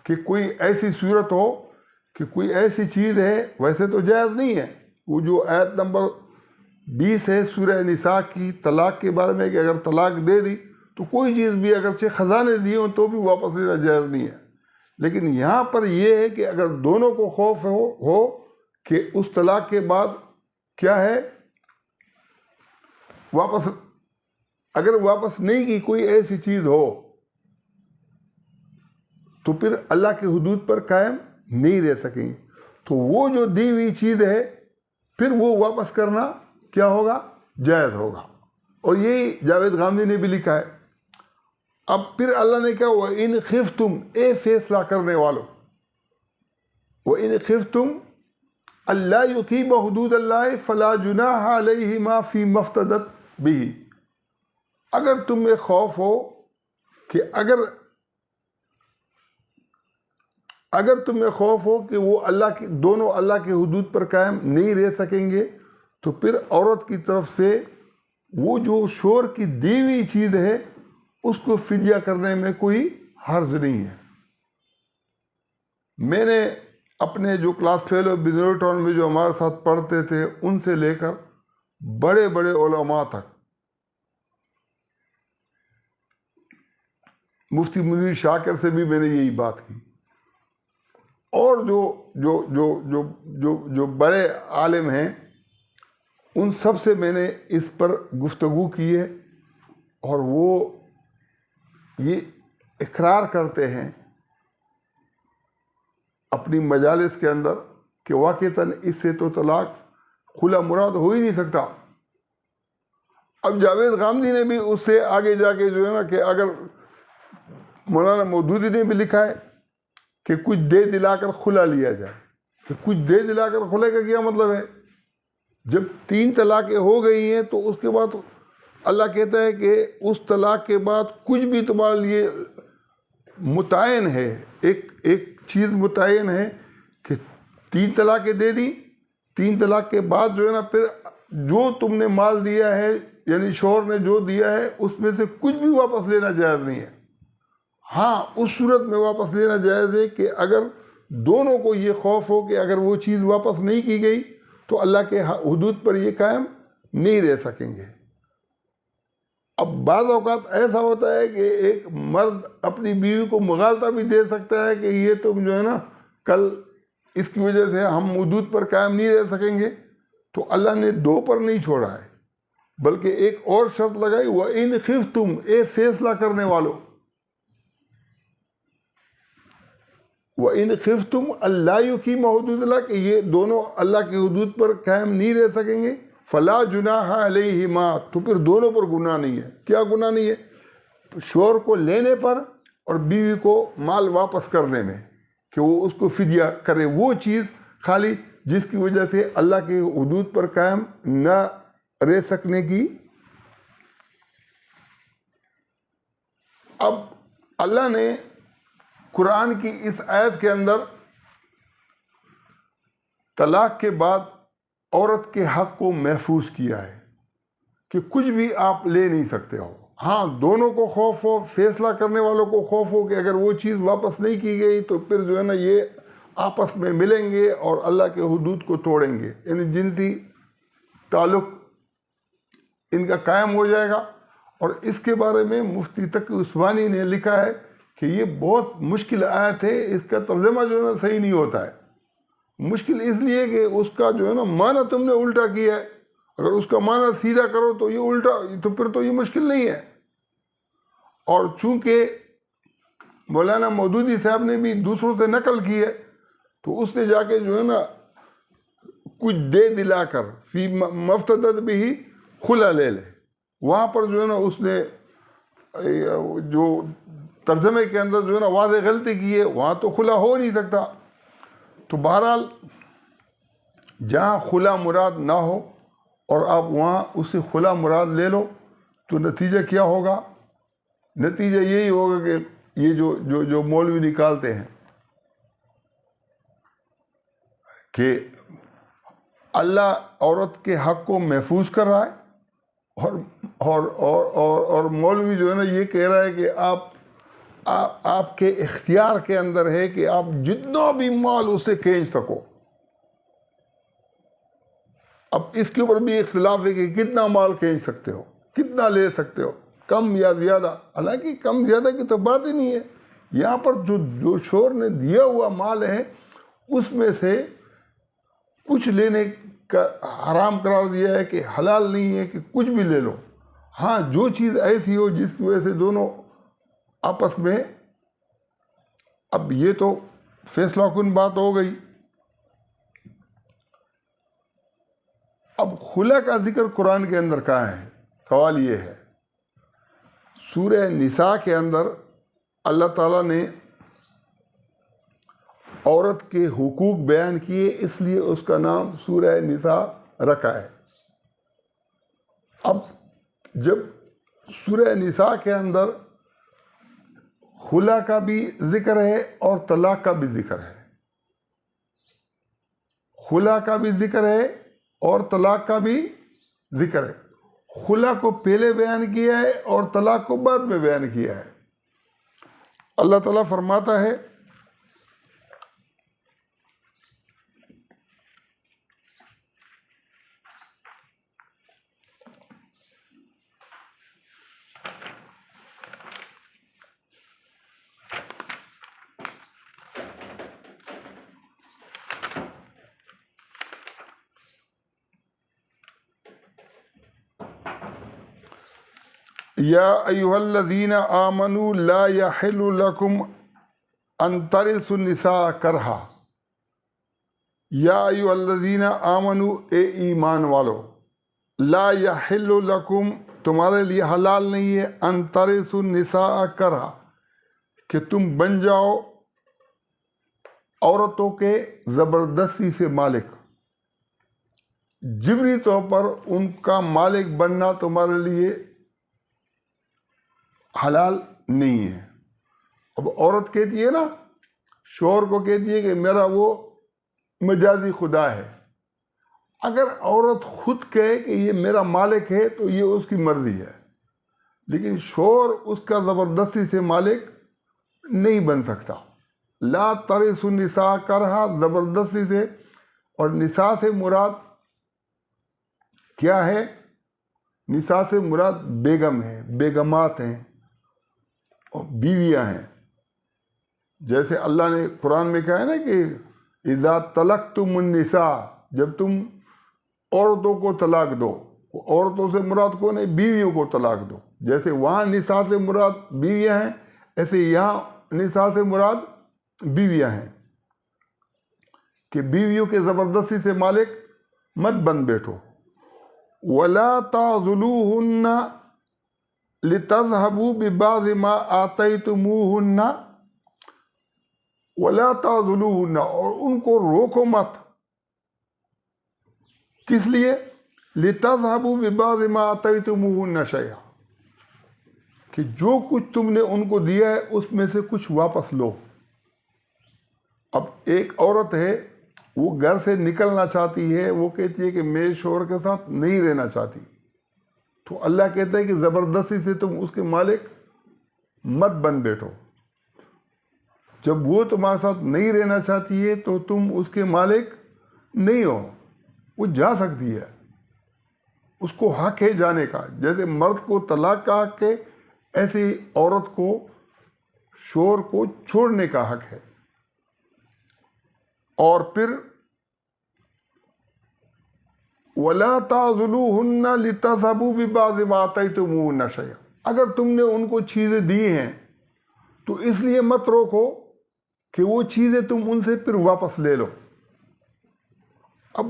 کہ کوئی ایسی صورت ہو کہ کوئی ایسی چیز ہے، ویسے تو جائز نہیں ہے، وہ جو آیت نمبر 20 ہے سورہ نساء کی طلاق کے بارے میں، کہ اگر طلاق دے دی تو کوئی چیز بھی اگرچہ خزانے دیے ہوں تو بھی واپس لینا جائز نہیں ہے. لیکن یہاں پر یہ ہے کہ اگر دونوں کو خوف ہو کہ اس طلاق کے بعد کیا ہے، واپس، اگر واپس نہیں کی کوئی ایسی چیز ہو تو پھر اللہ کے حدود پر قائم نہیں رہ سکیں گے. تو وہ جو دی ہوئی چیز ہے پھر وہ واپس کرنا کیا ہوگا؟ جائز ہوگا. اور یہی جاوید غامدی نے بھی لکھا ہے. اب پھر اللہ نے کہا وَإِنْ خِفْتُمْ، اے فیصلہ کرنے والوں، وَإِنْ خِفْتُمْ أَلَّا يُقِيمَ حُدُودَ اللَّهِ فَلَا جُنَاحَ عَلَيْهِمَا فِي مَا افْتَدَتْ بِهِ. اگر تمہیں خوف ہو کہ اگر تمہیں خوف ہو کہ وہ دونوں اللہ کے حدود پر قائم نہیں رہ سکیں گے، تو پھر عورت کی طرف سے وہ جو شوہر کی دی ہوئی چیز ہے اس کو فدیہ کرنے میں کوئی حرج نہیں ہے. میں نے اپنے جو کلاس فیلو بنور ٹاؤن میں جو ہمارے ساتھ پڑھتے تھے ان سے لے کر بڑے بڑے علماء تک، مفتی منیر شاکر سے بھی میں نے یہی بات کی، اور جو بڑے عالم ہیں ان سب سے میں نے اس پر گفتگو کی ہے، اور وہ یہ اقرار کرتے ہیں اپنی مجالس کے اندر کہ واقعتاً اس سے تو طلاق خلا مراد ہو ہی نہیں سکتا. اب جاوید غامدی نے بھی اس سے آگے جا کے جو ہے نا کہ اگر مولانا مودودی نے بھی لکھا ہے کہ کچھ دے دلا کر خلا لیا جائے، کہ کچھ دے دلا کر خلے کا کیا مطلب ہے؟ جب 3 طلاقیں ہو گئی ہیں تو اس کے بعد اللہ کہتا ہے کہ اس طلاق کے بعد کچھ بھی تمہارے لیے متعین ہے، ایک چیز متعین ہے کہ 3 طلاقیں دے دی، 3 طلاق کے بعد جو ہے نا پھر جو تم نے مال دیا ہے، یعنی شوہر نے جو دیا ہے اس میں سے کچھ بھی واپس لینا جائز نہیں ہے۔ ہاں اس صورت میں واپس لینا جائز ہے کہ اگر دونوں کو یہ خوف ہو کہ اگر وہ چیز واپس نہیں کی گئی تو اللہ کے حدود پر یہ قائم نہیں رہ سکیں گے۔ اب بعض اوقات ایسا ہوتا ہے کہ ایک مرد اپنی بیوی کو مغالطہ بھی دے سکتا ہے کہ یہ تم جو ہے نا کل اس کی وجہ سے ہم حدود پر قائم نہیں رہ سکیں گے، تو اللہ نے 2 پر نہیں چھوڑا ہے بلکہ ایک اور شرط لگائی، وَإِنْ خِفْتُمْ، اے فیصلہ کرنے والو، وَإِنْ خِفْتُمْ أَلَّا يُقِيمَ حُدُودَ اللَّهِ، کہ یہ دونوں اللہ کی حدود پر قائم نہیں رہ سکیں گے، فَلَا جُنَاحَ عَلَيْهِمَا، تو پھر دونوں پر گناہ نہیں ہے۔ کیا گناہ نہیں ہے؟ شوہر کو لینے پر اور بیوی کو مال واپس کرنے میں، کہ وہ اس کو فدیہ کرے، وہ چیز خالی جس کی وجہ سے اللہ کے حدود پر قائم نہ رہ سکنے کی۔ اب اللہ نے قرآن کی اس آیت کے اندر طلاق کے بعد عورت کے حق کو محفوظ کیا ہے کہ کچھ بھی آپ لے نہیں سکتے ہو۔ ہاں دونوں کو خوف ہو، فیصلہ کرنے والوں کو خوف ہو کہ اگر وہ چیز واپس نہیں کی گئی تو پھر جو ہے نا یہ آپس میں ملیں گے اور اللہ کے حدود کو توڑیں گے، یعنی جنسی تعلق ان کا قائم ہو جائے گا۔ اور اس کے بارے میں مفتی تقی عثمانی نے لکھا ہے کہ یہ بہت مشکل آیت ہے، اس کا ترجمہ جو ہے نا صحیح نہیں ہوتا ہے۔ مشکل اس لیے کہ اس کا جو ہے نا معنی تم نے الٹا کیا ہے، اگر اس کا معنی سیدھا کرو تو یہ الٹا، تو پھر تو یہ مشکل نہیں ہے۔ اور چونکہ مولانا مودودی صاحب نے بھی دوسروں سے نقل کی ہے تو اس نے جا کے جو ہے نا کچھ دے دلا کر فی مفتدت بھی خلا لے لے، وہاں پر جو ہے نا اس نے جو ترجمے کے اندر جو ہے نا واضح غلطی کی ہے، وہاں تو خلا ہو نہیں سکتا۔ تو بہرحال جہاں خلا مراد نہ ہو اور آپ وہاں اسے خلا مراد لے لو تو نتیجہ کیا ہوگا؟ نتیجہ یہی ہوگا کہ یہ جو مولوی نکالتے ہیں کہ اللہ عورت کے حق کو محفوظ کر رہا ہے اور مولوی جو ہے نا یہ کہہ رہا ہے کہ آپ کے اختیار کے اندر ہے کہ آپ جتنا بھی مال اسے کھینچ سکو۔ اب اس کے اوپر بھی اختلاف ہے کہ کتنا مال کھینچ سکتے ہو، کتنا لے سکتے ہو، کم یا زیادہ۔ حالانکہ کم زیادہ کی تو بات ہی نہیں ہے، یہاں پر جو شوہر نے دیا ہوا مال ہے اس میں سے کچھ لینے کا حرام قرار دیا ہے کہ حلال نہیں ہے کہ کچھ بھی لے لو۔ ہاں جو چیز ایسی ہو جس کی وجہ سے دونوں آپس میں، اب یہ تو فیصلہ کن بات ہو گئی۔ اب خلا کا ذکر قرآن کے اندر کہاں ہے؟ سوال یہ ہے، سورہ نساء کے اندر اللہ تعالیٰ نے عورت کے حقوق بیان کیے، اس لیے اس کا نام سورہ نساء رکھا ہے۔ اب جب سورہ نساء کے اندر خلا کا بھی ذکر ہے اور طلاق کا بھی ذکر ہے، خلا کا بھی ذکر ہے اور طلاق کا بھی ذکر ہے، خلا کو پہلے بیان کیا ہے اور طلاق کو بعد میں بیان کیا ہے۔ اللہ تعالیٰ فرماتا ہے یا ایھا الذین آمنوا لا یحل لکم ان ترثوا النساء کرہا، یا ایھا الذین آمنوا، اے ایمان والو، لا یحل لکم، تمہارے لیے حلال نہیں ہے، ان ترثوا النساء کرہا، کہ تم بن جاؤ عورتوں کے زبردستی سے مالک، جبری طور پر ان کا مالک بننا تمہارے لیے حلال نہیں ہے۔ اب عورت کہتی ہے نا، شوہر کو کہتی ہے کہ میرا وہ مجازی خدا ہے۔ اگر عورت خود کہے کہ یہ میرا مالک ہے تو یہ اس کی مرضی ہے، لیکن شوہر اس کا زبردستی سے مالک نہیں بن سکتا۔ لا ترث النساء کرہا، زبردستی سے، اور نساء سے مراد کیا ہے؟ نساء سے مراد بیگم ہے، بیگمات ہیں اور بیویاں ہیں۔ جیسے اللہ نے قرآن میں کہا ہے نا کہ اذا طلقتم النساء، جب تم عورتوں کو طلاق دو، عورتوں سے مراد کون ہے؟ بیویوں کو طلاق دو۔ جیسے وہاں نساء سے مراد بیویاں ہیں، ایسے یہاں نساء سے مراد بیویاں ہیں، کہ بیویوں کے زبردستی سے مالک مت بن بیٹھو۔ وَلَا تَعْضُلُوهُنَّ لِتَذْهَبُوا بِبَعْضِ مَا آتَيْتُمُوهُنَّ وَلَا تَعْضُلُوهُنَّ، اور ان کو روکو مت۔ کس لیے؟ لِتَذْهَبُوا بِبَعْضِ مَا آتَيْتُمُوهُنَّ شَيْئًا، کہ جو کچھ تم نے ان کو دیا ہے اس میں سے کچھ واپس لو۔ اب ایک عورت ہے، وہ گھر سے نکلنا چاہتی ہے، وہ کہتی ہے کہ میں شوہر کے ساتھ نہیں رہنا چاہتی، تو اللہ کہتا ہے کہ زبردستی سے تم اس کے مالک مت بن بیٹھو۔ جب وہ تمہارے ساتھ نہیں رہنا چاہتی ہے تو تم اس کے مالک نہیں ہو، وہ جا سکتی ہے، اس کو حق ہے جانے کا۔ جیسے مرد کو طلاق کا حق ہے، ایسے عورت کو شوہر کو چھوڑنے کا حق ہے۔ اور پھر وَلَا تَعْضُلُوهُنَّ لِتَذْهَبُوا بِبَعْضِ مَا آتَيْتُمُوهُنَّ شَيْئًا، اگر تم نے ان کو چیزیں دی ہیں تو اس لیے مت روکو کہ وہ چیزیں تم ان سے پھر واپس لے لو۔ اب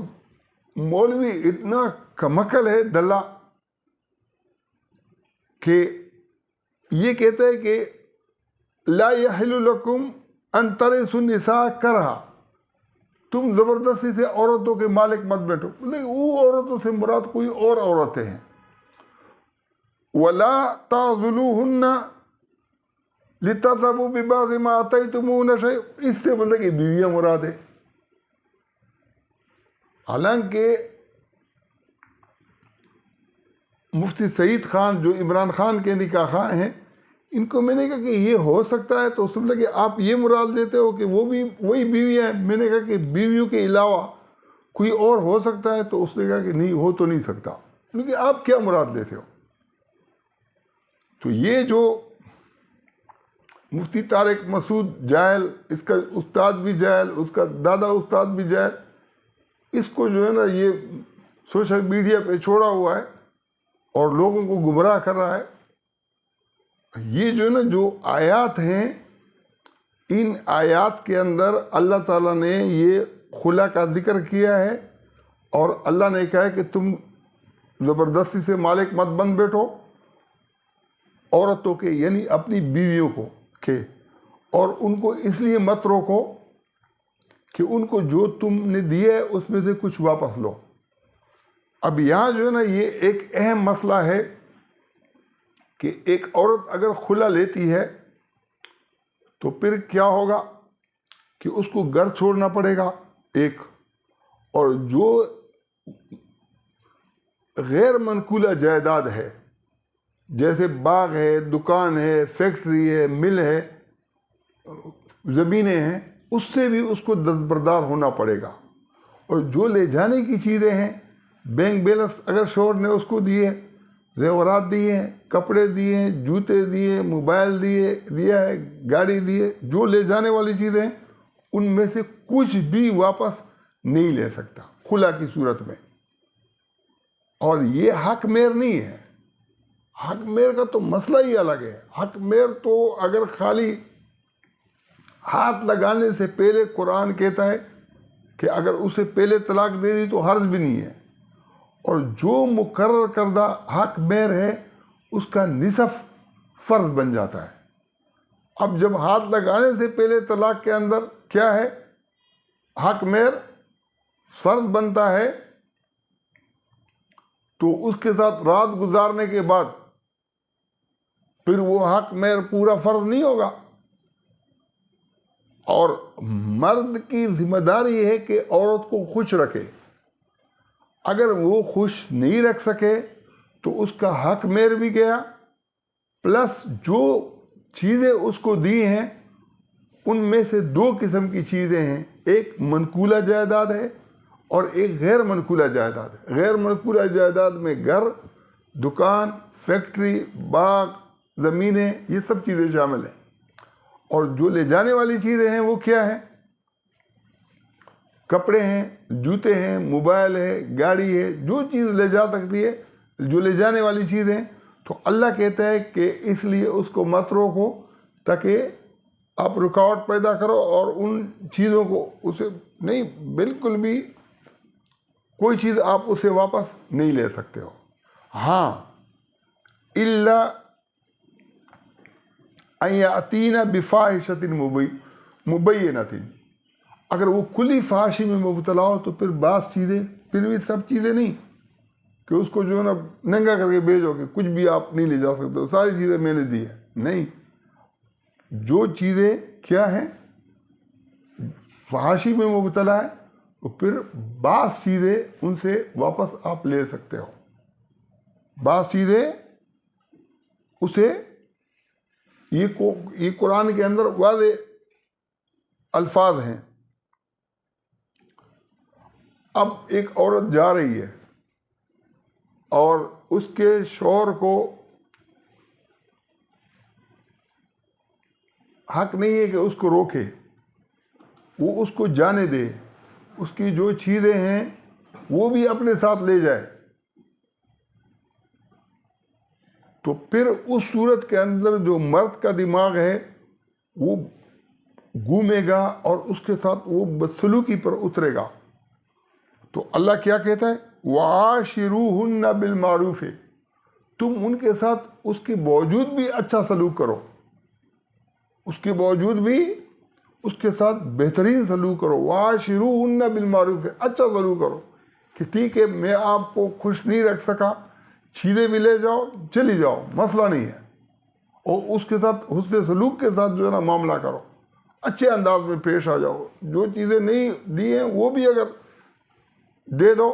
مولوی اتنا کمکل ہے دلہ کہ یہ کہتا ہے کہ لا يحل لكم ان ترثوا النساء کرہا، تم زبردستی سے عورتوں کے مالک مت بیٹھو۔ لیکن وہ عورتوں سے مراد کوئی اور عورتیں ہیں۔ وَلَا تَعْضُلُوهُنَّ لِتَذْهَبُوا بِبَعْضِ مَا آتَيْتُمُوهُنَّ شَيْئًا، اس سے مطلب کہ بیویاں مراد ہے۔ حالانکہ مفتی سعید خان جو عمران خان کے نکاح خواہ ہیں، ان کو میں نے کہا کہ یہ ہو سکتا ہے، تو اس میں کہ آپ یہ مراد دیتے ہو کہ وہ بھی وہی بیوی ہیں؟ میں نے کہا کہ بیویوں کے علاوہ کوئی اور ہو سکتا ہے؟ تو اس نے کہا کہ نہیں، ہو تو نہیں سکتا۔ لیکن آپ کیا مراد دیتے ہو؟ تو یہ جو مفتی طارق مسعود جاہل، اس کا استاد بھی جاہل، اس کا دادا استاد بھی جاہل، اس کو جو ہے نا یہ سوشل میڈیا پہ چھوڑا ہوا ہے اور لوگوں کو گمراہ کر رہا ہے۔ یہ جو ہے نا جو آیات ہیں، ان آیات کے اندر اللہ تعالیٰ نے یہ خلا کا ذکر کیا ہے، اور اللہ نے کہا ہے کہ تم زبردستی سے مالک مت بن بیٹھو عورتوں کے، یعنی اپنی بیویوں کو کے، اور ان کو اس لیے مت روکو کہ ان کو جو تم نے دیا ہے اس میں سے کچھ واپس لو۔ اب یہاں جو ہے نا یہ ایک اہم مسئلہ ہے کہ ایک عورت اگر خلا لیتی ہے تو پھر کیا ہوگا کہ اس کو گھر چھوڑنا پڑے گا ایک، اور جو غیر منقولہ جائیداد ہے، جیسے باغ ہے، دکان ہے، فیکٹری ہے، مل ہے، زمینیں ہیں، اس سے بھی اس کو دستبردار ہونا پڑے گا۔ اور جو لے جانے کی چیزیں ہیں، بینک بیلنس اگر شوہر نے اس کو دیے، زیورات دیے ہیں، کپڑے دیے ہیں، جوتے دیے، موبائل دیا ہے، گاڑی دیے، جو لے جانے والی چیزیں ہیں، ان میں سے کچھ بھی واپس نہیں لے سکتا خلا کی صورت میں۔ اور یہ حق مہر نہیں ہے۔ حق مہر کا تو مسئلہ ہی الگ ہے۔ حق مہر تو اگر خالی ہاتھ لگانے سے پہلے قرآن کہتا ہے کہ اگر اسے پہلے طلاق دے دی تو حرج بھی نہیں ہے، اور جو مقرر کردہ حق مہر ہے اس کا نصف فرض بن جاتا ہے۔ اب جب ہاتھ لگانے سے پہلے طلاق کے اندر کیا ہے حق مہر فرض بنتا ہے تو اس کے ساتھ رات گزارنے کے بعد پھر وہ حق مہر پورا فرض نہیں ہوگا. اور مرد کی ذمہ داری یہ ہے کہ عورت کو خوش رکھے. اگر وہ خوش نہیں رکھ سکے تو اس کا حق مہر بھی گیا، پلس جو چیزیں اس کو دی ہیں ان میں سے دو قسم کی چیزیں ہیں، ایک منقولہ جائیداد ہے اور ایک غیر منقولہ جائیداد ہے. غیر منقولہ جائیداد میں گھر، دکان، فیکٹری، باغ، زمینیں، یہ سب چیزیں شامل ہیں. اور جو لے جانے والی چیزیں ہیں وہ کیا ہیں؟ کپڑے ہیں، جوتے ہیں، موبائل ہے، گاڑی ہے، جو چیز لے جا سکتی ہے، جو لے جانے والی چیزیں. تو اللہ کہتا ہے کہ اس لیے اس کو مت روکو تاکہ آپ رکاوٹ پیدا کرو اور ان چیزوں کو اسے نہیں، بالکل بھی کوئی چیز آپ اسے واپس نہیں لے سکتے ہو. ہاں الا ان یاتینا بفاحشۃ مبینۃ، اگر وہ کلی فحاشی میں مبتلا ہو تو پھر بعض چیزیں، پھر بھی سب چیزیں نہیں کہ اس کو جو ہے نا ننگا کر کے بھیجو کہ کچھ بھی آپ نہیں لے جا سکتے، ساری چیزیں میں نے دی ہیں. نہیں، جو چیزیں کیا ہیں فحاشی میں مبتلا ہے تو پھر بعض چیزیں ان سے واپس آپ لے سکتے ہو. بعض چیزیں اسے، یہ قرآن کے اندر واضح الفاظ ہیں. اب ایک عورت جا رہی ہے اور اس کے شوہر کو حق نہیں ہے کہ اس کو روکے، وہ اس کو جانے دے، اس کی جو چیزیں ہیں وہ بھی اپنے ساتھ لے جائے. تو پھر اس صورت کے اندر جو مرد کا دماغ ہے وہ گھومے گا اور اس کے ساتھ وہ بدسلوکی پر اترے گا. تو اللہ کیا کہتا ہے؟ وَعَاشِرُوهُنَّ بِالْمَعْرُوفِ، تم ان کے ساتھ اس کے باوجود بھی اچھا سلوک کرو، اس کے باوجود بھی اس کے ساتھ بہترین سلوک کرو. وَعَاشِرُوهُنَّ بِالْمَعْرُوفِ، اچھا سلوک کرو کہ ٹھیک ہے میں آپ کو خوش نہیں رکھ سکا، چیزیں بھی لے جاؤ، چلی جاؤ، مسئلہ نہیں ہے. اور اس کے ساتھ حسن سلوک کے ساتھ جو ہے نا معاملہ کرو، اچھے انداز میں پیش آ جاؤ. جو چیزیں نہیں دی ہیں وہ بھی اگر دے دو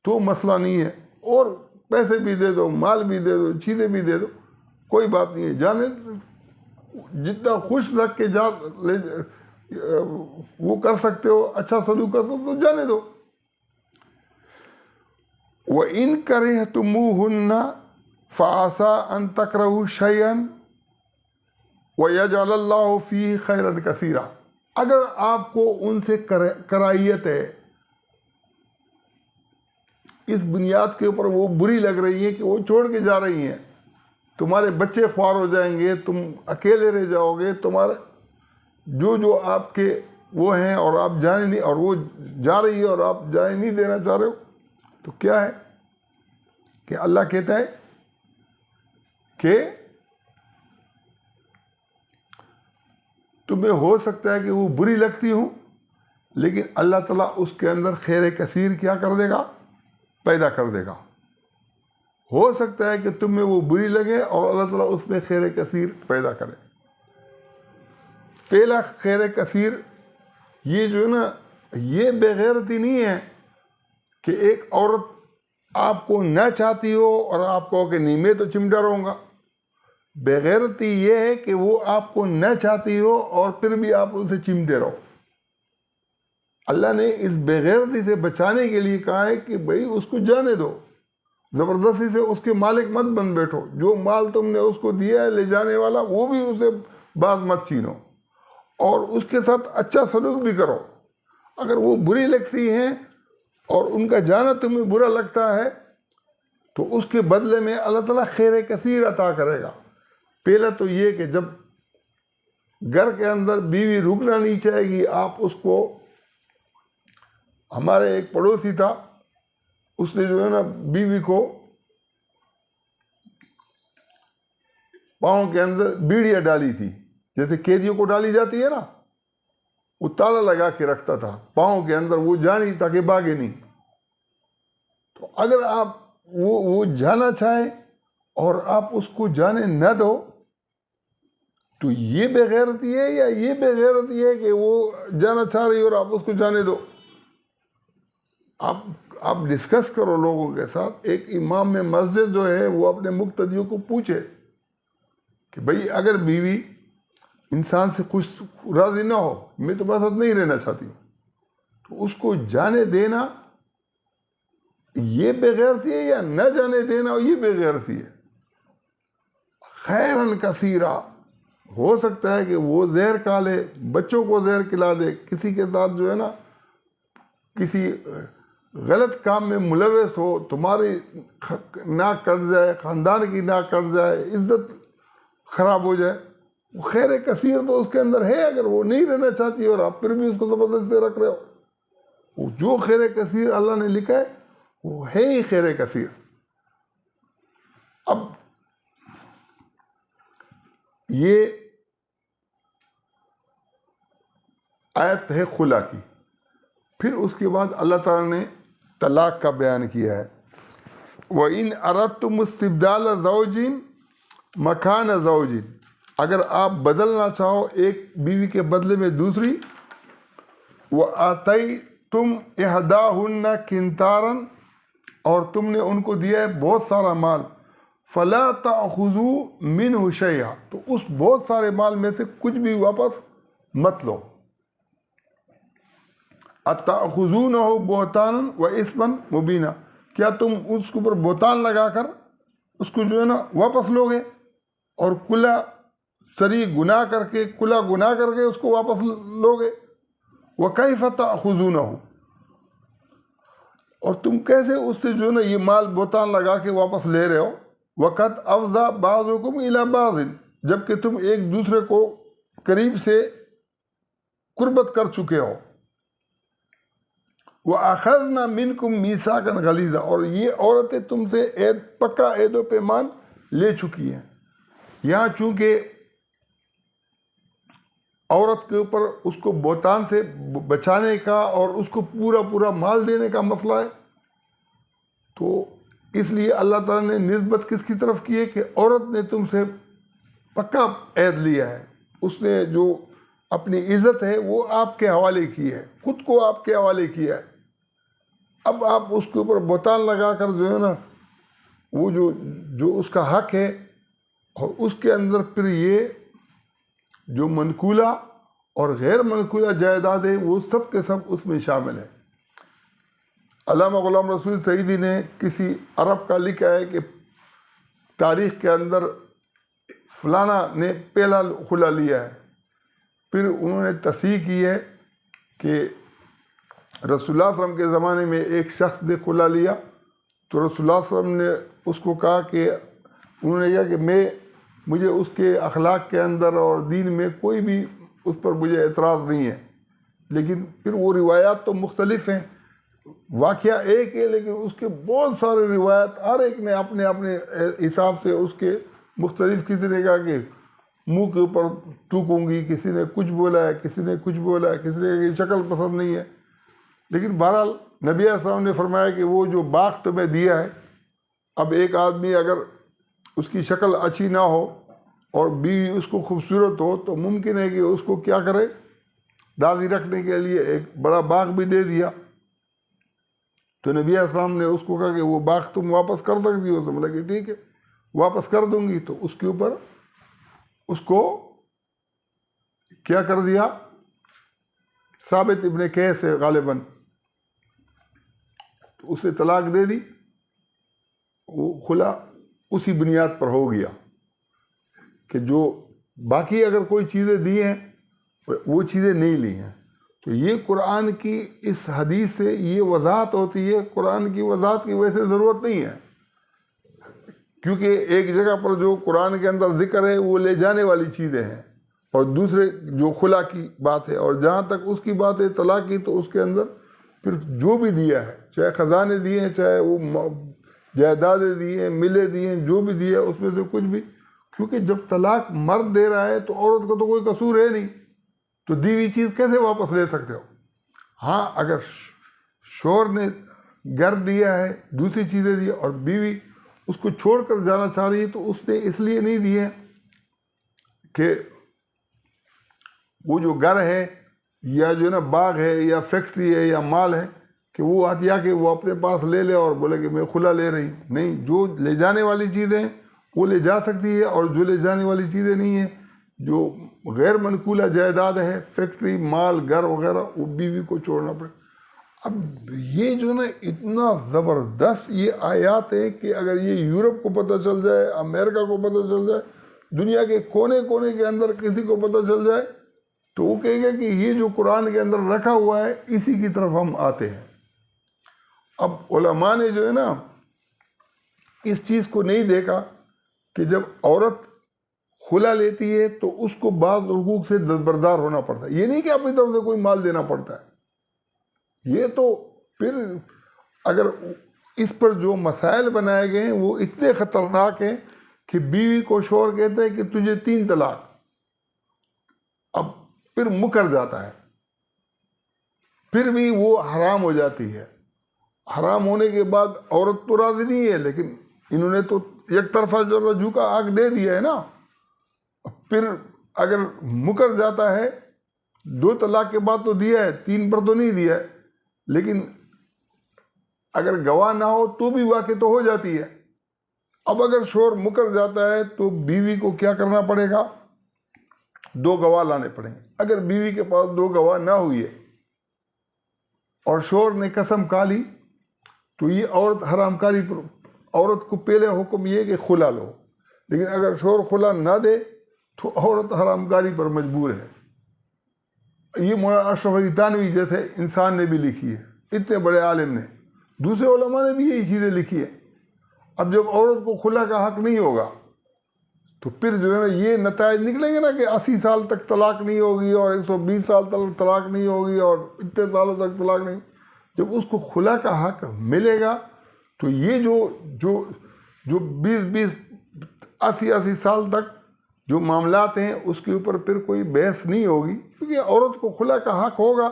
تو مسئلہ نہیں ہے، اور پیسے بھی دے دو، مال بھی دے دو، چیزیں بھی دے دو، کوئی بات نہیں ہے. جانے جتنا خوش رکھ کے وہ کر سکتے ہو، اچھا سلوک کر سکتے ہو، تو جانے دو. وَإِن كَرِهْتُمُوهُنَّ فَعَسَىٰ أَن تَكْرَهُوا شَيْئًا وَيَجْعَلَ اللَّهُ فِيهِ خَيْرًا كَثِيرًا، اگر آپ کو ان سے کراہیت ہے، اس بنیاد کے اوپر وہ بری لگ رہی ہے کہ وہ چھوڑ کے جا رہی ہیں، تمہارے بچے خوار ہو جائیں گے، تم اکیلے رہ جاؤ گے، تمہارے جو آپ کے وہ ہیں اور آپ جانے نہیں، اور وہ جا رہی ہے اور آپ جانے نہیں دینا چاہ رہے ہو، تو کیا ہے کہ اللہ کہتا ہے کہ تمہیں ہو سکتا ہے کہ وہ بری لگتی ہوں، لیکن اللہ تعالیٰ اس کے اندر خیر کثیر کیا کر دے گا، پیدا کر دے گا. ہو سکتا ہے کہ تمہیں وہ بری لگے اور اللہ تعالیٰ اس میں خیر کثیر پیدا کرے. پہلا خیر کثیر یہ جو ہے نا، یہ بے غیرتی نہیں ہے کہ ایک عورت آپ کو نہ چاہتی ہو اور آپ کہو کہ نہیں میں تو چمٹا رہوں گا. بے غیرتی یہ ہے کہ وہ آپ کو نہ چاہتی ہو اور پھر بھی آپ اسے چمٹے رہو. اللہ نے اس بے غیرتی سے بچانے کے لیے کہا ہے کہ بھئی اس کو جانے دو، زبردستی سے اس کے مالک مت بن بیٹھو. جو مال تم نے اس کو دیا ہے لے جانے والا، وہ بھی اسے باز مت چھینو اور اس کے ساتھ اچھا سلوک بھی کرو. اگر وہ بری لگتی ہیں اور ان کا جانا تمہیں برا لگتا ہے تو اس کے بدلے میں اللہ تعالیٰ خیر کثیر عطا کرے گا. پہلا تو یہ کہ جب گھر کے اندر بیوی رکنا نہیں چاہے گی، آپ اس کو، ہمارے ایک پڑوسی تھا، اس نے جو ہے نا بیوی کو پاؤں کے اندر بیڑیاں ڈالی تھی، جیسے قیدیوں کو ڈالی جاتی ہے نا، وہ تالا لگا کے رکھتا تھا پاؤں کے اندر، وہ جانی تاکہ بھاگے نہیں۔ تو اگر آپ وہ جانا چاہیں اور آپ اس کو جانے نہ دو تو یہ بے غیرتی ہے یا یہ بے غیرتی ہے کہ وہ جانا چاہ رہی اور آپ اس کو جانے دو؟ آپ ڈسکس کرو لوگوں کے ساتھ۔ ایک امام میں مسجد جو ہے وہ اپنے مقتدیوں کو پوچھے کہ بھئی اگر بیوی انسان سے خوش راضی نہ ہو، میں تمہارے ساتھ نہیں رہنا چاہتی ہوں، تو اس کو جانے دینا یہ بے غیرتی ہے یا نہ جانے دینا یہ بے غیرتی ہے؟ خیرن کثیرہ، ہو سکتا ہے کہ وہ زہر کھا لے، بچوں کو زہر کھلا دے، کسی کے ساتھ جو ہے نا کسی غلط کام میں ملوث ہو، تمہاری ناک کٹ جائے، خاندان کی ناک کٹ جائے، عزت خراب ہو جائے، وہ خیر کثیر تو اس کے اندر ہے۔ اگر وہ نہیں رہنا چاہتی اور آپ پھر بھی اس کو زبردستی رکھ رہے ہو، وہ جو خیر کثیر اللہ نے لکھا ہے وہ ہے ہی خیر کثیر۔ اب یہ آیت ہے خلا کی۔ پھر اس کے بعد اللہ تعالیٰ نے طلاق کا بیان کیا ہے۔ وَإِنْ أَرَدْتُمُ اسْتِبْدَالَ زَوْجٍ مَكَانَ زَوْجٍ، اگر آپ بدلنا چاہو ایک بیوی کے بدلے میں دوسری، وَآتَيْتُمْ إِحْدَاهُنَّ قِنْطَارًا، اور تم نے ان کو دیا ہے بہت سارا مال، فَلَا تَأْخُذُوا مِنْهُ شَيْئًا، تو اس بہت سارے مال میں سے کچھ بھی واپس مت لو۔ اتأخذونہ بہتانا واسما مبینا، کیا تم اس کے اوپر بہتان لگا کر اس کو جو ہے نا واپس لو گے، اور کلا سری گناہ کر کے اس کو واپس لو گے؟ وکیف تأخذونہ، اور تم کیسے اس سے جو ہے نا یہ مال بہتان لگا کے واپس لے رہے ہو؟ وقد افضى بعضکم الی بعض، جبکہ تم ایک دوسرے کو قریب سے قربت کر چکے ہو۔ وَأَخَذْنَا مِنْكُمْ مِيثَاقًا غَلِيظًا، اور یہ عورتیں تم سے پکا عہد و پیمان لے چکی ہیں۔ یہاں چونکہ عورت کے اوپر اس کو بہتان سے بچانے کا اور اس کو پورا مال دینے کا مسئلہ ہے، تو اس لیے اللہ تعالیٰ نے نسبت کس کی طرف کی ہے کہ عورت نے تم سے پکا عہد لیا ہے، اس نے جو اپنی عزت ہے وہ آپ کے حوالے کی ہے، خود کو آپ کے حوالے کیا ہے۔ اب آپ اس کے اوپر بہتان لگا کر جو ہے نا وہ جو اس کا حق ہے، اور اس کے اندر پھر یہ جو منقولہ اور غیر منقولہ جائیداد ہے وہ سب کے سب اس میں شامل ہے۔ علامہ غلام رسول سعیدی نے کسی عرب کا لکھا ہے کہ تاریخ کے اندر فلانا نے پہلا خلا لیا ہے، پھر انہوں نے تصحیح کی ہے کہ رسول اللہ صلی اللہ علیہ وسلم کے زمانے میں ایک شخص نے خلا لیا، تو رسول اللہ صلی اللہ علیہ وسلم نے اس کو کہا کہ انہوں نے کہا کہ مجھے اس کے اخلاق کے اندر اور دین میں کوئی بھی اس پر مجھے اعتراض نہیں ہے، لیکن پھر وہ روایات تو مختلف ہیں، واقعہ ایک ہے لیکن اس کے بہت سارے روایات، ہر ایک نے اپنے حساب سے اس کے مختلف، کسی نے کہا کہ منہ کے اوپر ٹوکوں گی، کسی نے کچھ بولا ہے، کسی نے کچھ بولا ہے، کسی نے کہا کہ شکل پسند نہیں ہے، لیکن بہرحال نبی علیہ السلام نے فرمایا کہ وہ جو باغ تمہیں دیا ہے، اب ایک آدمی اگر اس کی شکل اچھی نہ ہو اور بیوی اس کو خوبصورت ہو تو ممکن ہے کہ اس کو کیا کرے، راضی رکھنے کے لیے ایک بڑا باغ بھی دے دیا۔ تو نبی علیہ السلام نے اس کو کہا کہ وہ باغ تم واپس کر سکتی ہو، تو بولا کہ ٹھیک ہے واپس کر دوں گی۔ تو اس کے اوپر اس کو کیا کر دیا، ثابت ابن قیس ہے غالباً، تو اسے طلاق دے دی، وہ خلا اسی بنیاد پر ہو گیا کہ جو باقی اگر کوئی چیزیں دی ہیں وہ چیزیں نہیں لی ہیں۔ تو یہ قرآن کی اس حدیث سے یہ وضاحت ہوتی ہے، قرآن کی وضاحت کی وجہ سے ضرورت نہیں ہے، کیونکہ ایک جگہ پر جو قرآن کے اندر ذکر ہے وہ لے جانے والی چیزیں ہیں، اور دوسرے جو خلا کی بات ہے، اور جہاں تک اس کی بات ہے طلاق کی، تو اس کے اندر پھر جو بھی دیا ہے، چاہے خزانے دیے ہیں، چاہے وہ جائیدادیں دی ہیں، ملے دی ہیں، جو بھی دیا ہے اس میں سے کچھ بھی، کیونکہ جب طلاق مرد دے رہا ہے تو عورت کا تو کوئی قصور ہے نہیں، تو دی ہوئی چیز کیسے واپس لے سکتے ہو؟ ہاں اگر شوہر نے گھر دیا ہے، دوسری چیزیں دی اور بیوی اس کو چھوڑ کر جانا چاہ رہی ہے تو اس نے اس لیے نہیں دیے کہ وہ جو گھر ہے یا جو ہے نا باغ ہے یا فیکٹری ہے یا مال ہے کہ وہ ہتھیا کے وہ اپنے پاس لے لے اور بولے کہ میں کھلا لے رہی. نہیں، جو لے جانے والی چیزیں وہ لے جا سکتی ہے، اور جو لے جانے والی چیزیں نہیں ہیں، جو غیر منقولہ جائیداد ہے، فیکٹری، مال، گھر وغیرہ، وہ بیوی کو چھوڑنا پڑے. اب یہ جو نا اتنا زبردست یہ آیات ہے کہ اگر یہ یورپ کو پتہ چل جائے، امریکہ کو پتہ چل جائے، دنیا کے کونے کونے کے اندر کسی کو پتہ چل جائے تو وہ کہے گا کہ یہ جو قرآن کے اندر رکھا ہوا ہے اسی کی طرف ہم آتے ہیں. اب علماء نے جو ہے نا اس چیز کو نہیں دیکھا کہ جب عورت خلا لیتی ہے تو اس کو بعض حقوق سے دستبردار ہونا پڑتا ہے. یہ نہیں کہ اپنی طرف سے کوئی مال دینا پڑتا ہے. یہ تو پھر اگر اس پر جو مسائل بنائے گئے ہیں وہ اتنے خطرناک ہیں کہ بیوی کو شوہر کہتے ہیں کہ تجھے 3 طلاق، اب پھر مکر جاتا ہے، پھر بھی وہ حرام ہو جاتی ہے. حرام ہونے کے بعد عورت تو راضی نہیں ہے، لیکن انہوں نے تو ایک طرفہ جو رجوع کا حق دے دیا ہے نا. پھر اگر مکر جاتا ہے 2 طلاق کے بعد تو دیا ہے، 3 پر تو نہیں دیا ہے، لیکن اگر گواہ نہ ہو تو بھی واقع تو ہو جاتی ہے. اب اگر شوہر مکر جاتا ہے تو بیوی کو کیا کرنا پڑے گا؟ 2 گواہ لانے پڑیں گے. اگر بیوی کے پاس 2 گواہ نہ ہوئی ہے اور شوہر نے قسم کھا لی تو یہ عورت حرام کاری پر، عورت کو پہلے حکم یہ کہ خلا لو، لیکن اگر شوہر خلا نہ دے تو عورت حرام کاری پر مجبور ہے. یہ مولانا اشرف علی تھانوی جیسے انسان نے بھی لکھی ہے، اتنے بڑے عالم نے، دوسرے علماء نے بھی یہی چیزیں لکھی ہے. اب جب عورت کو خلا کا حق نہیں ہوگا تو پھر جو ہے نا یہ نتائج نکلیں گے نا کہ 80 سال تک طلاق نہیں ہوگی اور 120 سال تک طلاق نہیں ہوگی اور اتنے سالوں تک طلاق نہیں. جب اس کو خلا کا حق ملے گا تو یہ جو 20 80 سال تک جو معاملات ہیں اس کے اوپر پھر کوئی بحث نہیں ہوگی، کیونکہ عورت کو خلا کا حق ہوگا.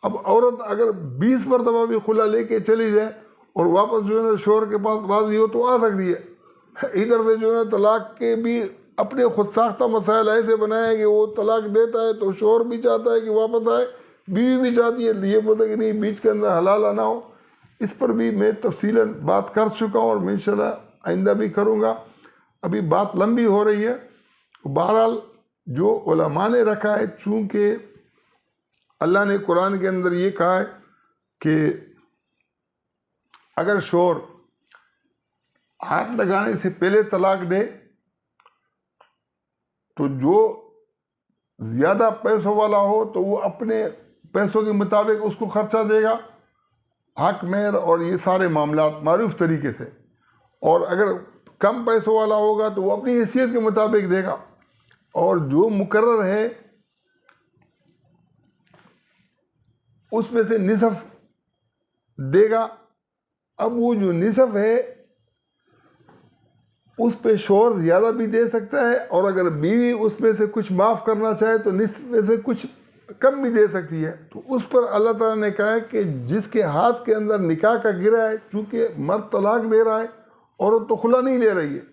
اب عورت اگر 20 مرتبہ بھی خلا لے کے چلی جائے اور واپس جو ہے نا شوہر کے پاس راضی ہو تو آ سکتی ہے. ادھر سے جو ہے طلاق کے بھی اپنے خود ساختہ مسائل ایسے بنائے کہ وہ طلاق دیتا ہے تو شوہر بھی چاہتا ہے کہ واپس آئے، بیوی بھی چاہتی ہے، یہ بولتا ہے کہ نہیں بیچ کے اندر حلال نہ ہو. اس پر بھی میں تفصیلاً بات کر چکا ہوں اور میں انشاءاللہ آئندہ بھی کروں گا. ابھی بات لمبی ہو رہی ہے. بہرحال جو علماء نے رکھا ہے، چونکہ اللہ نے قرآن کے اندر یہ کہا ہے کہ اگر شوہر ہاتھ لگانے سے پہلے طلاق دے تو جو زیادہ پیسوں والا ہو تو وہ اپنے پیسوں کے مطابق اس کو خرچہ دے گا، حق مہر اور یہ سارے معاملات معروف طریقے سے. اور اگر کم پیسوں والا ہوگا تو وہ اپنی حیثیت کے مطابق دے گا، اور جو مقرر ہے اس میں سے نصف دے گا. اب وہ جو نصف ہے اس پہ شوہر زیادہ بھی دے سکتا ہے، اور اگر بیوی اس میں سے کچھ معاف کرنا چاہے تو نصف میں سے کچھ کم بھی دے سکتی ہے. تو اس پر اللہ تعالیٰ نے کہا ہے کہ جس کے ہاتھ کے اندر نکاح کا گرا ہے، چونکہ مرد طلاق دے رہا ہے عورت تو خلا نہیں لے رہی ہے،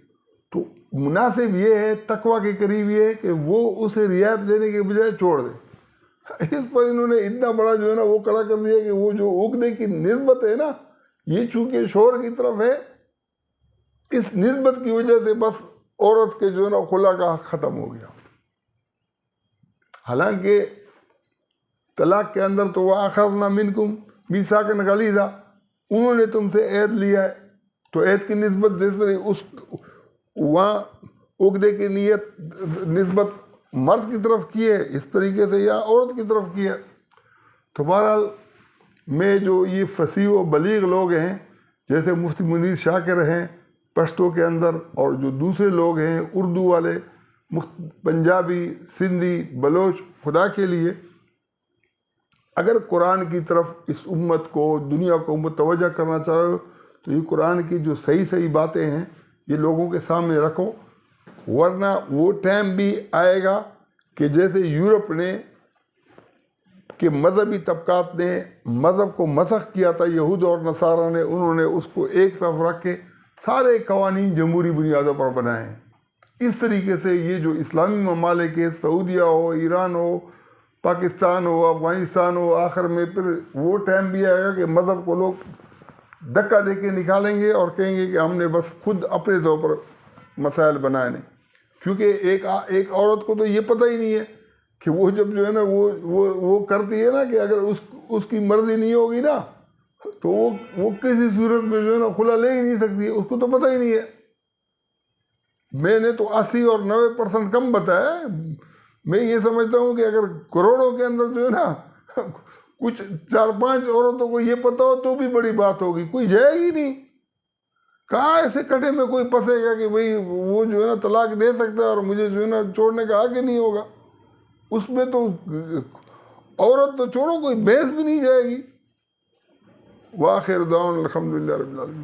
تو مناسب یہ ہے، تقویٰ کے قریب یہ ہے کہ وہ اسے رعایت دینے کے بجائے چھوڑ دے. اس پر انہوں نے اتنا بڑا جو ہے نا وہ کڑا کر دیا کہ وہ جو عقدے کی نسبت ہے نا، یہ چونکہ شوہر کی طرف ہے، اس نسبت کی وجہ سے بس عورت کے جو ہے نا خلا کا حق ختم ہو گیا. حالانکہ طلاق کے اندر تو وَأَخَذْنَا مِنْكُمْ مِيثَاقًا غَلِيظًا، انہوں نے تم سے عہد لیا ہے، تو عہد کی نسبت جس طرح اس وہاں عقدے کی نسبت مرد کی طرف کی ہے، اس طریقے سے یا عورت کی طرف کی ہے. تو بہرحال میں جو یہ فصیح و بلیغ لوگ ہیں جیسے مفتی منیر شاکر ہیں پشتو کے اندر، اور جو دوسرے لوگ ہیں اردو والے، پنجابی، سندھی، بلوچ، خدا کے لیے اگر قرآن کی طرف اس امت کو، دنیا کو متوجہ کرنا چاہو تو یہ قرآن کی جو صحیح باتیں ہیں یہ لوگوں کے سامنے رکھو. ورنہ وہ ٹائم بھی آئے گا کہ جیسے یورپ نے کہ مذہبی طبقات نے مذہب کو مسخ کیا تھا، یہود اور نصارہ نے، انہوں نے اس کو ایک طرف رکھ کے سارے قوانین جمہوری بنیادوں پر بنائے ہیں۔ اس طریقے سے یہ جو اسلامی ممالک ہے، سعودیہ ہو، ایران ہو، پاکستان ہو، افغانستان ہو، آخر میں پھر وہ ٹائم بھی آئے گا کہ مذہب کو لوگ دھکا دے کے نکالیں گے اور کہیں گے کہ ہم نے بس خود اپنے طور پر مسائل بنائے نہیں، کیونکہ ایک عورت کو تو یہ پتہ ہی نہیں ہے کہ وہ جب جو ہے نا وہ کرتی ہے نا کہ اگر اس کی مرضی نہیں ہوگی نا تو وہ کسی صورت میں جو ہے نا خلا لے ہی نہیں سکتی، اس کو تو پتہ ہی نہیں ہے۔ میں نے تو 80 اور 90% کم بتایا ہے۔ میں یہ سمجھتا ہوں کہ اگر کروڑوں کے اندر جو ہے نا کچھ 4-5 عورتوں کو یہ پتہ ہو تو بھی بڑی بات ہوگی، کوئی جائے گی نہیں۔ کہاں ایسے کٹے میں کوئی پھنسے گا کہ بھئی وہ جو ہے نا طلاق دے سکتا ہے اور مجھے جو ہے نا چھوڑنے کا حق ہی نہیں ہوگا۔ اس میں تو عورت تو چھوڑو، کوئی بحث بھی نہیں جائے گی۔ وآخر دعوانا الحمدللہ رب العالمین۔